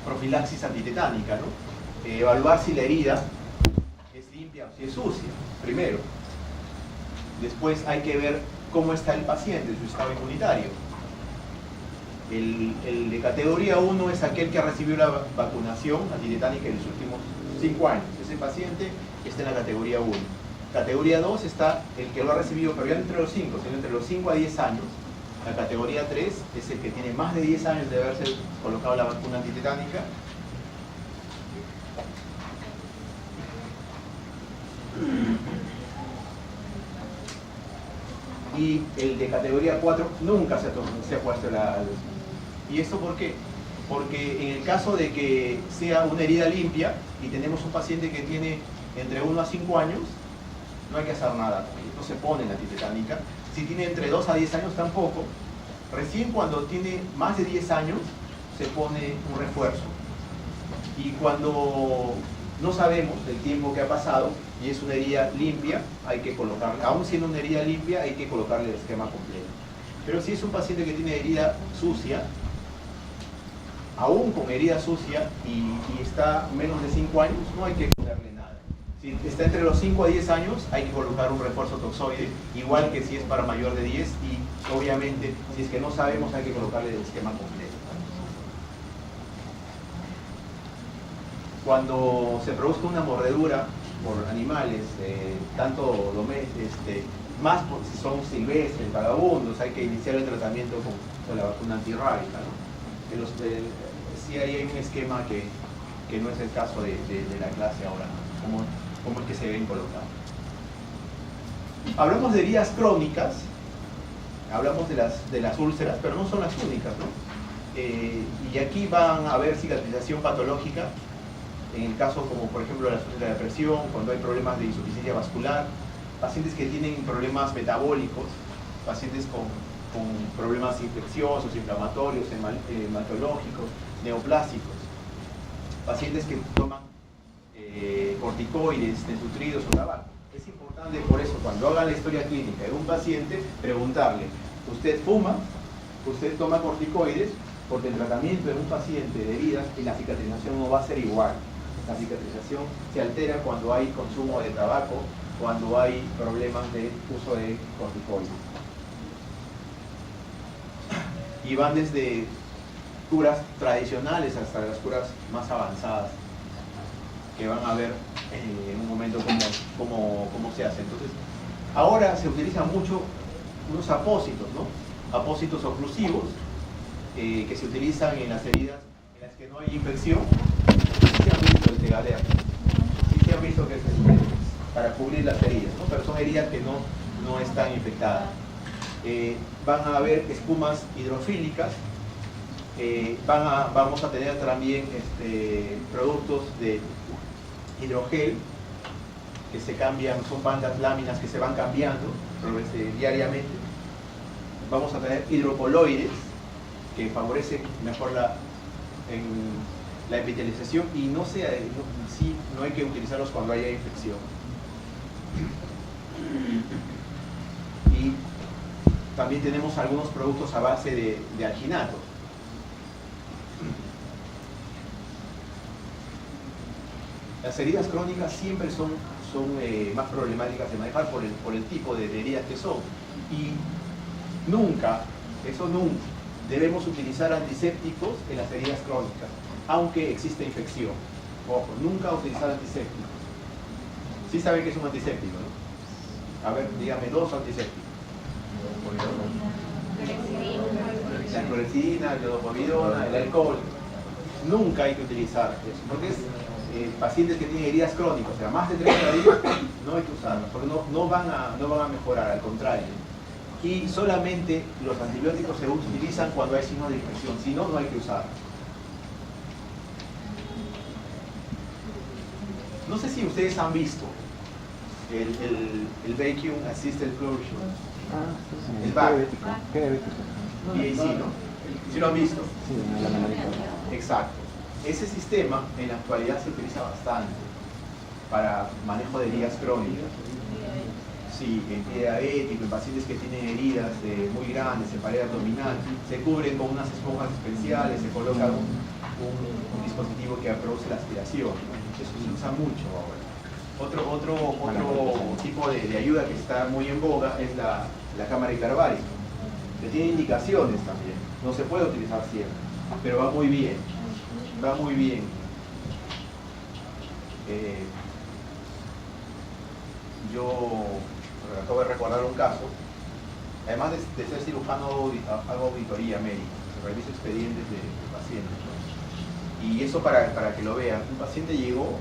profilaxis antitetánica, ¿no? Evaluar si la herida es limpia o si es sucia, primero. Después hay que ver cómo está el paciente, su estado inmunitario. El de categoría 1 es aquel que ha recibido la vacunación antitetánica en los últimos 5 años. Ese paciente está en la categoría 1. Categoría 2 está el que lo ha recibido, pero ya entre los 5, sino entre los 5 a 10 años. La categoría 3 es el que tiene más de 10 años de haberse colocado la vacuna antitetánica. Y el de categoría 4 nunca se ha puesto la... ¿Y esto por qué? Porque en el caso de que sea una herida limpia y tenemos un paciente que tiene entre 1 a 5 años, no hay que hacer nada, no se pone la antitetánica. Si tiene entre 2 a 10 años tampoco. Recién cuando tiene más de 10 años se pone un refuerzo. Y cuando no sabemos el tiempo que ha pasado y es una herida limpia, hay que colocarle, aún siendo una herida limpia, hay que colocarle el esquema completo. Pero si es un paciente que tiene herida sucia, aún con herida sucia y está menos de 5 años, no hay que ponerle nada. Si está entre los 5 a 10 años, hay que colocar un refuerzo toxoide, igual que si es para mayor de 10, y obviamente, si es que no sabemos, hay que colocarle el esquema completo. Cuando se produzca una mordedura por animales, tanto más si son silvestres, vagabundos, hay que iniciar el tratamiento con la vacuna antirrábica, ¿no? Sí hay un esquema que no es el caso de la clase ahora, ¿no? Como el que se ven colocados. Hablamos de heridas crónicas, hablamos de las úlceras, pero no son las únicas, ¿no? Y aquí van a ver cicatrización patológica en el caso como por ejemplo de la depresión, cuando hay problemas de insuficiencia vascular, pacientes que tienen problemas metabólicos, pacientes con problemas infecciosos, inflamatorios, hematológicos, neoplásicos, pacientes que toman corticoides, desnutridos o tabaco. Es importante por eso, cuando hagan la historia clínica de un paciente, preguntarle, ¿usted fuma? ¿Usted toma corticoides? Porque el tratamiento de un paciente de heridas y la cicatrización no va a ser igual. La cicatrización se altera cuando hay consumo de tabaco, cuando hay problemas de uso de corticoides. Y van desde curas tradicionales hasta las curas más avanzadas, que van a ver en un momento cómo se hace. Entonces, ahora se utilizan mucho unos apósitos, ¿no? Apósitos oclusivos, que se utilizan en las heridas en las que no hay infección. Sí se han visto el Tegader, sí se han visto que es para cubrir las heridas, ¿no? Pero son heridas que no están infectadas. Van a haber espumas hidrofílicas, vamos a tener también productos de hidrogel que se cambian, son bandas láminas que se van cambiando diariamente. Vamos a tener hidrocoloides que favorecen mejor la epitelización y no hay que utilizarlos cuando haya infección. Y también tenemos algunos productos a base de alginato. Las heridas crónicas siempre son más problemáticas de manejar por el tipo de heridas que son. Y nunca debemos utilizar antisépticos en las heridas crónicas, aunque exista infección. Ojo, nunca utilizar antisépticos. Sí saben que es un antiséptico, ¿no? A ver, dígame 2 antisépticos. La clorexidina, la iodopovidona, el alcohol. Nunca hay que utilizar eso, porque es pacientes que tienen heridas crónicas, o sea, más de 30 días, no hay que usarlas, porque no van a mejorar, al contrario. Y solamente los antibióticos se utilizan cuando hay signos de infección, si no, no hay que usarlos. No sé si ustedes han visto el Vacuum Assisted Closure. El VAC. ¿no? ¿Sí lo han visto? Sí, en la menor. Exacto. Ese sistema en la actualidad se utiliza bastante para manejo de heridas crónicas. Sí, en pie diabético, en pacientes que tienen heridas muy grandes, en pared abdominal, se cubren con unas esponjas especiales, se coloca un dispositivo que produce la aspiración. Eso se usa mucho ahora. Otro tipo de ayuda que está muy en boga es la cámara hiperbárica, que tiene indicaciones también. No se puede utilizar siempre, pero va muy bien. Va muy bien. Yo acabo de recordar un caso, además de ser cirujano, hago auditoría médica, reviso expedientes de pacientes, ¿no? Y eso para que lo vean. Un paciente llegó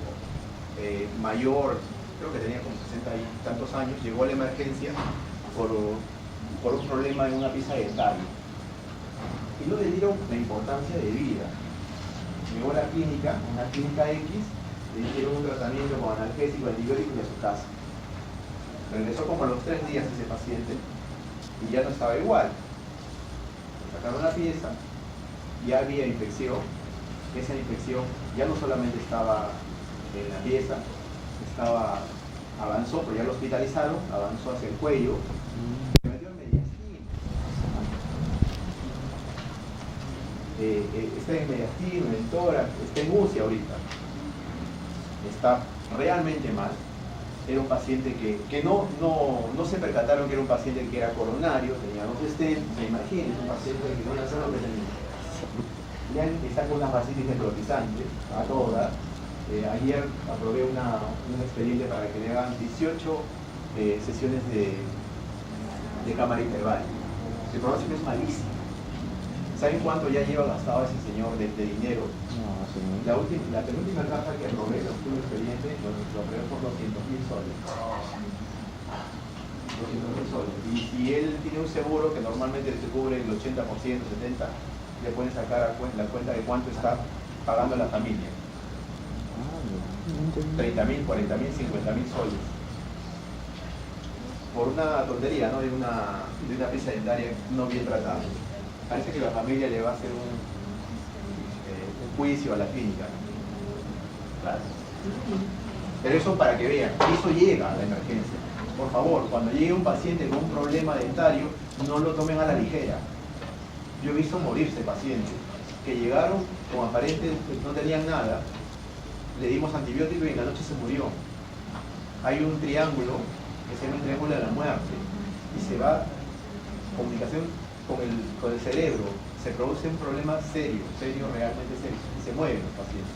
mayor, creo que tenía como 60 y tantos años, llegó a la emergencia por un problema en una pieza de tallo y no le dieron la importancia de vida. Llegó a la clínica, una clínica X, le hicieron un tratamiento con analgésico, antibiótico y a su casa. Regresó como a los 3 días ese paciente y ya no estaba igual. Sacaron la pieza, ya había infección. Esa infección ya no solamente estaba en la pieza, avanzó, pero ya lo hospitalizaron, avanzó hacia el cuello, se metió en mediastino. Está en mediastino, en el tórax, está en UCI ahorita. Está realmente mal. Era un paciente que no se percataron que era un paciente que era coronario, tenía 2 stents, se imaginen, un paciente que no sabe lo que tenía. Está con una fascitis necrotizante a toda. Ayer aprobé un expediente para que le hagan 18 sesiones de cámara hiperbárica. El pronóstico es malísimo. ¿Saben cuánto ya lleva gastado ese señor de dinero? No, sí, no. La penúltima caja que aprobé, el último expediente, lo aprobé por 200.000 soles. 200.000 soles. Y si él tiene un seguro que normalmente se cubre el 80%, 70%, le pueden sacar la cuenta de cuánto está pagando la familia. 30.000, 40.000, 50.000 soles. Por una tontería, ¿no? De una pieza dentaria no bien tratada. Parece que la familia le va a hacer un juicio a la clínica. Claro. Pero eso para que vean, eso llega a la emergencia. Por favor, cuando llegue un paciente con un problema dentario, no lo tomen a la ligera. Yo he visto morirse pacientes que llegaron con aparente, no tenían nada, le dimos antibiótico y en la noche se murió. Hay un triángulo que se llama el triángulo de la muerte y se va comunicación con el cerebro, se produce un problema serio, realmente serio, y se mueren los pacientes.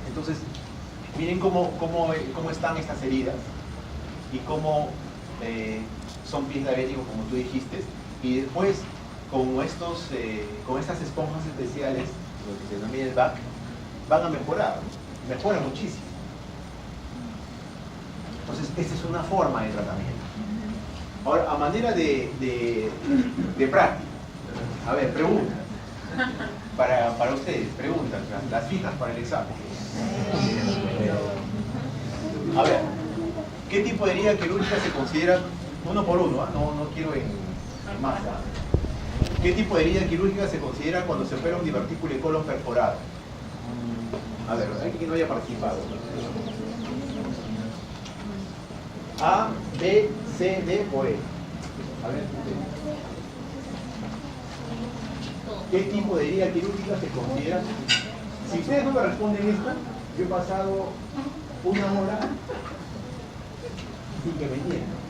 Entonces, miren cómo están estas heridas y cómo son pies diabéticos, como tú dijiste, y después con estas esponjas especiales, lo que se denomina el VAC, van a mejorar, mejora muchísimo. Entonces, esta es una forma de tratamiento. Ahora, a manera de práctica, a ver, preguntas. Para ustedes, preguntas, las fijas para el examen. A ver, ¿qué tipo de herida quirúrgica se considera, uno por uno, no quiero en masa? ¿Qué tipo de herida quirúrgica se considera cuando se opera un divertículo de colon perforado? A ver, hay que no haya participado. A, B, C, D o E. A ver, ¿qué tipo de herida quirúrgica se considera? Si ustedes no me responden esto, yo he pasado una hora sin que me entiendan.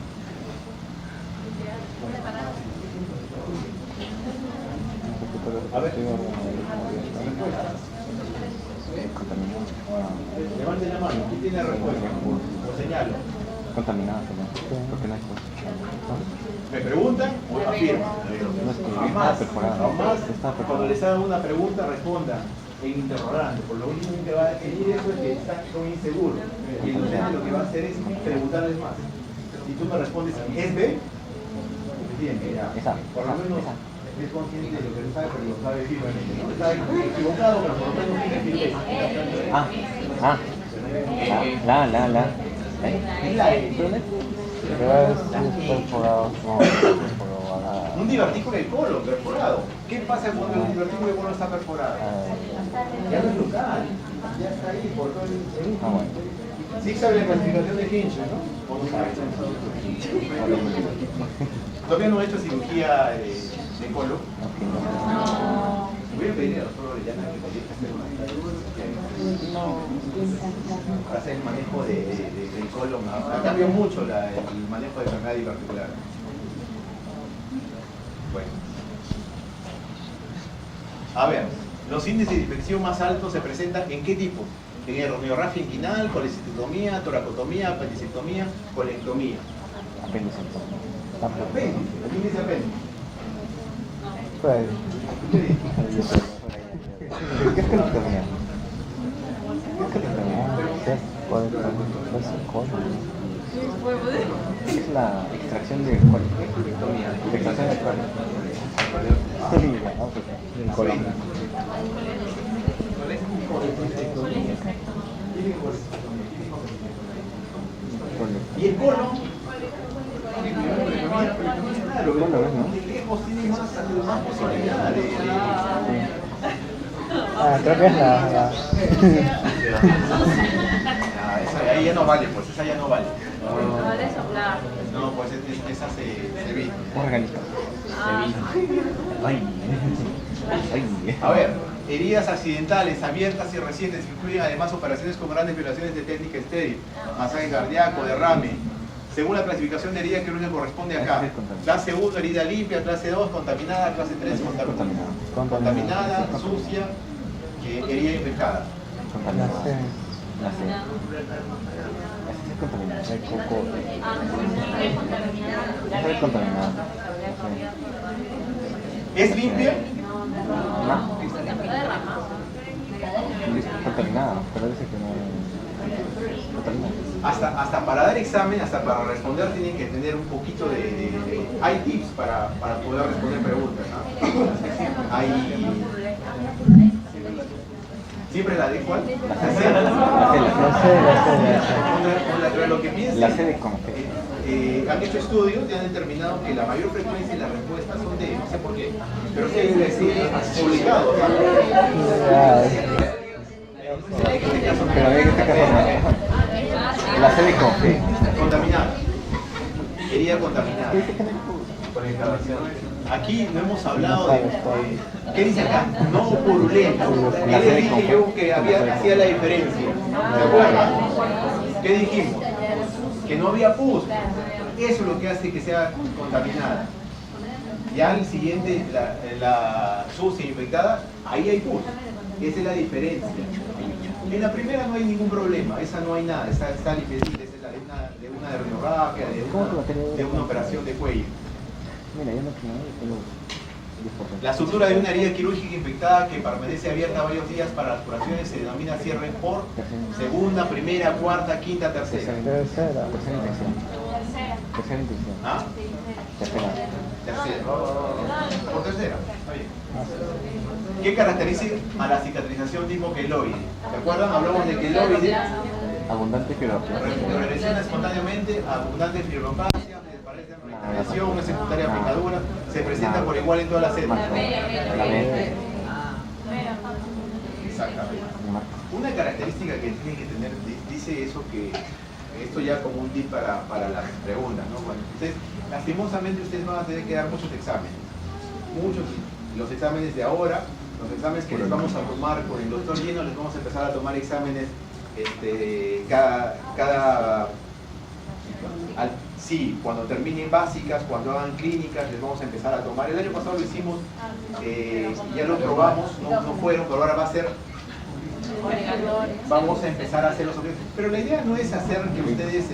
A ver, levanten la mano, ¿quién tiene la respuesta? Lo señalo. Contaminada también. ¿Por qué no hay cosa? ¿Me preguntan o afirman? Jamás, cuando les hagan una pregunta, respondan en interrogante. Por lo único que va a definir eso es que son inseguros. Y el docente lo que va a hacer es preguntarles más. Si tú me respondes, ¿es B? Bien, ya. Por lo menos es consciente de lo que él sabe, pero lo sabe firmemente. No está equivocado, pero por lo menos tiene firmeza. La. Es la E. Perforado. Un divertículo de colon perforado. ¿Qué pasa cuando el divertículo de colon está perforado? Ya no es local, ya está ahí por todo el... Bueno. Sí sabe la clasificación de Hinch, ¿no? ¿O no sabe? Todavía no he hecho cirugía de colon. Voy a pedir a la doctora Orellana que podría hacer una para hacer el manejo del colon. Ha cambiado mucho el manejo de enfermedad diverticular. Bueno. A ver, los índices de infección más altos se presentan ¿en qué tipo? En herniorragia inguinal, colecistectomía, toracotomía, apendicectomía, colectomía. Apendicectomía. Apéndice, el índice apéndice. ¿Qué es colectomía? Es la extracción del colon. Extracción del colon. Del colon. Y el colon, Claro, de lejos tiene más posibilidades. Creo que es la... Ahí ya no vale, pues esa ya no vale. No vale soplar. No, pues esa se evita. Organista. A ver, heridas accidentales, abiertas y recientes incluyen además operaciones con grandes violaciones de técnica estéril, masaje cardíaco, derrame. Según la clasificación de herida quirúrgica corresponde acá. Clase 1, herida limpia, clase 2, contaminada, clase 3, contaminada. Contaminada, sucia, herida infectada. Contaminada. Es contaminada. Es contaminada. ¿Es limpia? No. Es contaminada, pero dice que no. Contaminada. Hasta para dar examen, hasta para responder, tienen que tener un poquito de... Hay tips para poder responder preguntas, ¿no? ¿Siempre la D cuál? La C. Lo que piensen, La C de con han hecho estudios y han determinado que la mayor frecuencia de las respuestas son D, no sé por qué, pero sí hay publicados. Pero hay que sacar la C de con G. Contaminada. Herida contaminada. Aquí no hemos hablado de... ¿Qué dice acá? No purulenta. ¿Qué le dije yo que hacía la diferencia? ¿Se acuerdan? ¿Qué dijimos? Que no había pus. Eso es lo que hace que sea contaminada. Ya el siguiente, la sucia infectada, ahí hay pus. Esa es la diferencia. En la primera no hay ningún problema, esa no hay nada, está limpecita, esa es la de una dermiorragia, de una operación de cuello. Mira, yo no tengo. La sutura de una herida quirúrgica infectada que permanece abierta varios días para las curaciones se denomina cierre por segunda, primera, cuarta, quinta, tercera. Tercera intención. ¿Ah? Tercera. Tercera. Por tercera. Está bien. ¿Qué caracteriza a la cicatrización tipo queloide? ¿Se acuerdan? Hablamos de queloide. Abundante fibroplasia. Regresión espontáneamente, abundante fibroplasia, regresión, es secundaria picadura, se presenta por igual en todas las células. Exactamente. Una característica que tiene que tener, dice eso que, esto ya como un tip para las preguntas, ¿no? Bueno, entonces, lastimosamente ustedes van a tener que dar muchos exámenes. Muchos, los exámenes de ahora, los exámenes que les vamos a tomar con el doctor Lleno, les vamos a empezar a tomar exámenes sí, cuando terminen básicas, cuando hagan clínicas, les vamos a empezar a tomar. El año pasado lo hicimos, ya lo probamos, no fueron, pero ahora va a ser, vamos a empezar a hacer los objetivos. Pero la idea no es hacer que ustedes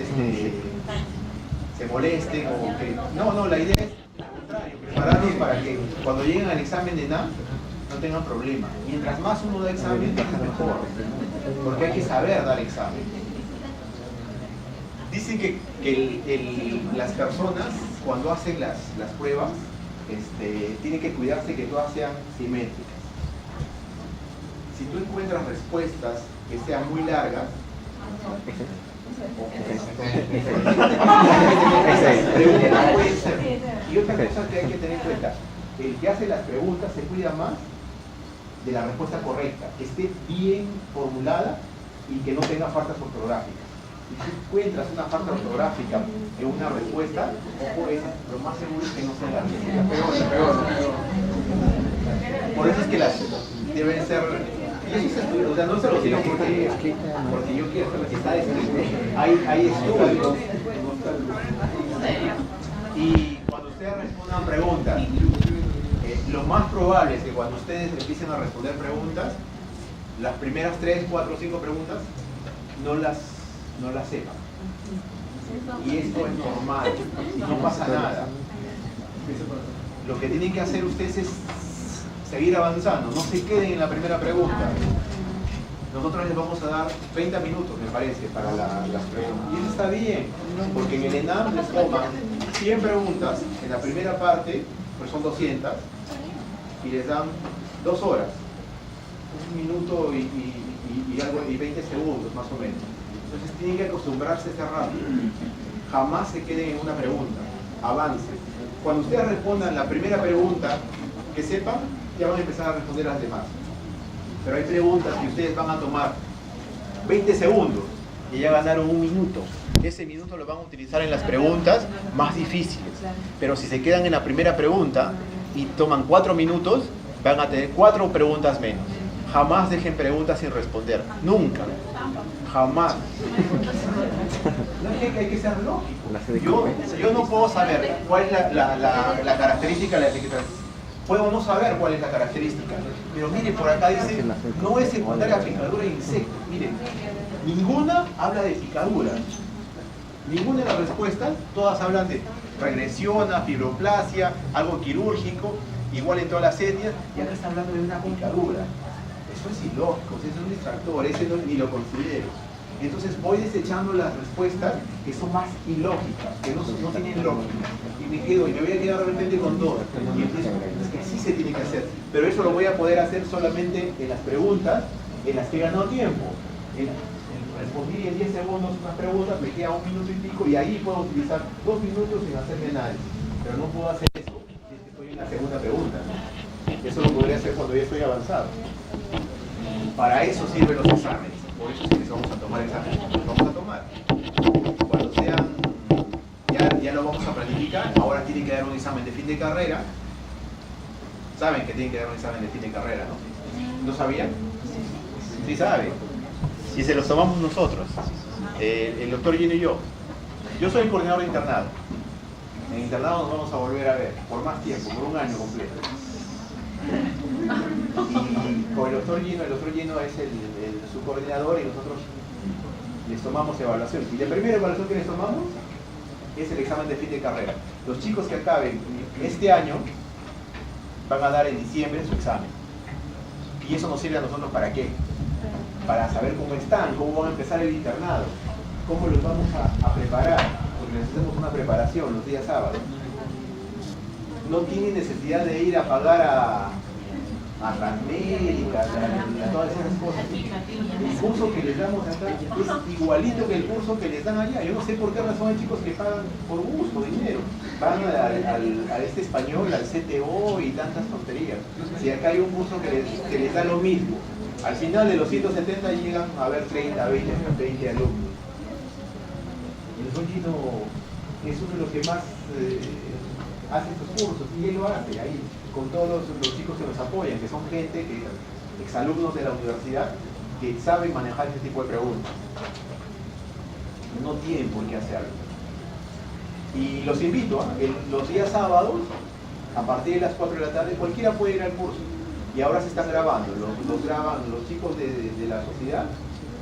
se molesten o que, no, la idea es al contrario, prepararlos para que cuando lleguen al examen de NAM no tengan problema. Mientras más uno da examen, es mejor, porque hay que saber dar examen. Dicen que las personas cuando hacen las pruebas tienen que cuidarse que todas sean simétricas. Si tú encuentras respuestas que sean muy largas, puede ser. Y otra cosa que hay que tener en cuenta, el que hace las preguntas se cuida más de la respuesta correcta, que esté bien formulada y que no tenga faltas ortográficas. Si tú encuentras una falta ortográfica en una respuesta, ojo, lo más seguro es que no sea la respuesta. Peor. Por eso es que las deben ser... Y eso se estudia, o sea, no se lo digo porque yo quiero que está escrito. Hay estudios. Y cuando ustedes respondan preguntas, lo más probable es que cuando ustedes empiecen a responder preguntas, las primeras 3, 4, 5 preguntas no las sepan. Y esto es normal, no pasa nada. Lo que tienen que hacer ustedes es seguir avanzando, no se queden en la primera pregunta. Nosotros les vamos a dar 30 minutos, me parece, para las preguntas. Y eso está bien, porque en el ENAM les toman 100 preguntas en la primera parte, pues son 200, y les dan 2 horas, 1 minuto y 20 segundos más o menos. Entonces tienen que acostumbrarse a ser rápido. Jamás se queden en una pregunta, avancen. Cuando ustedes respondan la primera pregunta, que sepan, ya van a empezar a responder las demás. Pero hay preguntas que ustedes van a tomar 20 segundos y ya ganaron 1 minuto. Ese minuto lo van a utilizar en las preguntas más difíciles. Pero si se quedan en la primera pregunta y toman 4 minutos, van a tener 4 preguntas menos. Jamás dejen preguntas sin responder. Nunca. Jamás. No es que hay que ser lógico. Yo no puedo saber cuál es la característica de la etiqueta. Puedo no saber cuál es la característica. Pero mire, por acá dice, no es secundaria picadura de insectos. Miren, ninguna habla de picadura. Ninguna de las respuestas, todas hablan de regresión, a fibroplasia, algo quirúrgico, igual en todas las etnias, y acá está hablando de una picadura. Eso es ilógico, eso es un distractor, ese no, ni lo considero. Entonces voy desechando las respuestas que son más ilógicas, que no tienen lógica. Y me voy a quedar de repente con dos. Y empiezo, es que así se tiene que hacer. Pero eso lo voy a poder hacer solamente en las preguntas en las que he ganado tiempo. Respondí en 10 segundos unas preguntas, me queda 1 minuto y pico, y ahí puedo utilizar 2 minutos sin hacerme análisis. Pero no puedo hacer eso si es que estoy en la segunda pregunta, ¿no? Eso lo podría hacer cuando ya estoy avanzado. Para eso sirven los exámenes. Por eso es que les vamos a tomar exámenes. Los vamos a tomar. Cuando sean, ya lo vamos a planificar. Ahora tienen que dar un examen de fin de carrera. Saben que tienen que dar un examen de fin de carrera, ¿no? ¿No sabían? Sí saben. Si se los tomamos nosotros, el doctor Gino y yo. Yo soy el coordinador de internado. En internado nos vamos a volver a ver por más tiempo, por 1 año completo. Y con el doctor Gino es el subcoordinador y nosotros les tomamos evaluación. Y la primera evaluación que les tomamos es el examen de fin de carrera. Los chicos que acaben este año van a dar en diciembre su examen. Y eso nos sirve a nosotros ¿para qué? Para saber cómo están, cómo van a empezar el internado, cómo los vamos a preparar, porque les hacemos una preparación los días sábados. No tienen necesidad de ir a pagar a Transmédica, a todas esas cosas. El curso que les damos acá es igualito que el curso que les dan allá. Yo no sé por qué razón hay chicos que pagan por gusto, dinero. Van a este español, al CTO y tantas tonterías. Si acá hay un curso que les da lo mismo. Al final de los 170 llegan a haber 30, 20 alumnos. El doctor Gino es uno de los que más hace estos cursos y él lo hace ahí con todos los chicos que nos apoyan, que son gente, exalumnos de la universidad, que saben manejar ese tipo de preguntas. No tienen por qué hacerlo. Y los invito, los días sábados, a partir de las 4 de la tarde, cualquiera puede ir al curso. Y ahora se están grabando, los graban los chicos de la sociedad,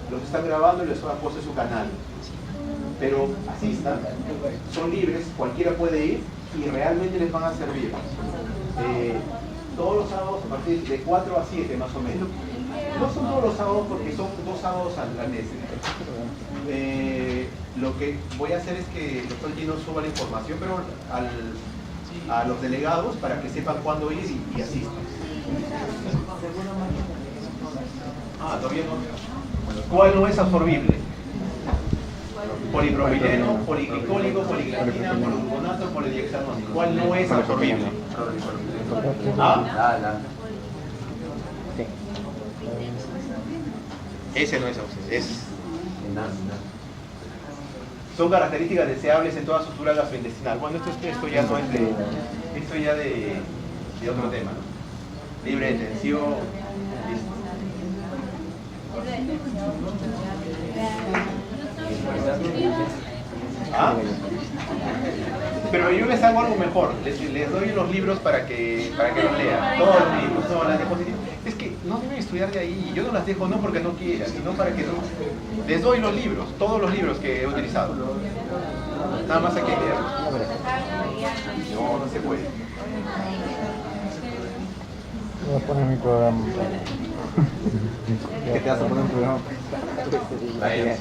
los están grabando y les han puesto su canal. Pero asistan, son libres, cualquiera puede ir y realmente les van a servir. Todos los sábados a partir de 4 a 7 más o menos. No son todos los sábados porque son 2 sábados al mes. Lo que voy a hacer es que el doctor Gino suba la información, pero a los delegados para que sepan cuándo ir y asistan. Todavía no. Bueno, ¿cuál no es absorbible? Polipropileno, poliglicólico, poliglicina, policarbonato, polidihexanosis. ¿Cuál no es absorbible? Ese no es absorbible. Son características deseables en toda sutura gastrointestinal. Bueno, esto ya no es de otro tema, ¿no? Libre de tensión. Pero yo les hago algo mejor, les doy los libros para que los lean, todos los libros, todas las diapositivas. Es que no deben estudiar de ahí, yo no las dejo no porque no quieran, sino para que no. Les doy los libros, todos los libros que he utilizado. Nada más hay que leerlos. No se puede. Voy a poner mi programa. ¿Qué te vas a poner un programa? Ahí.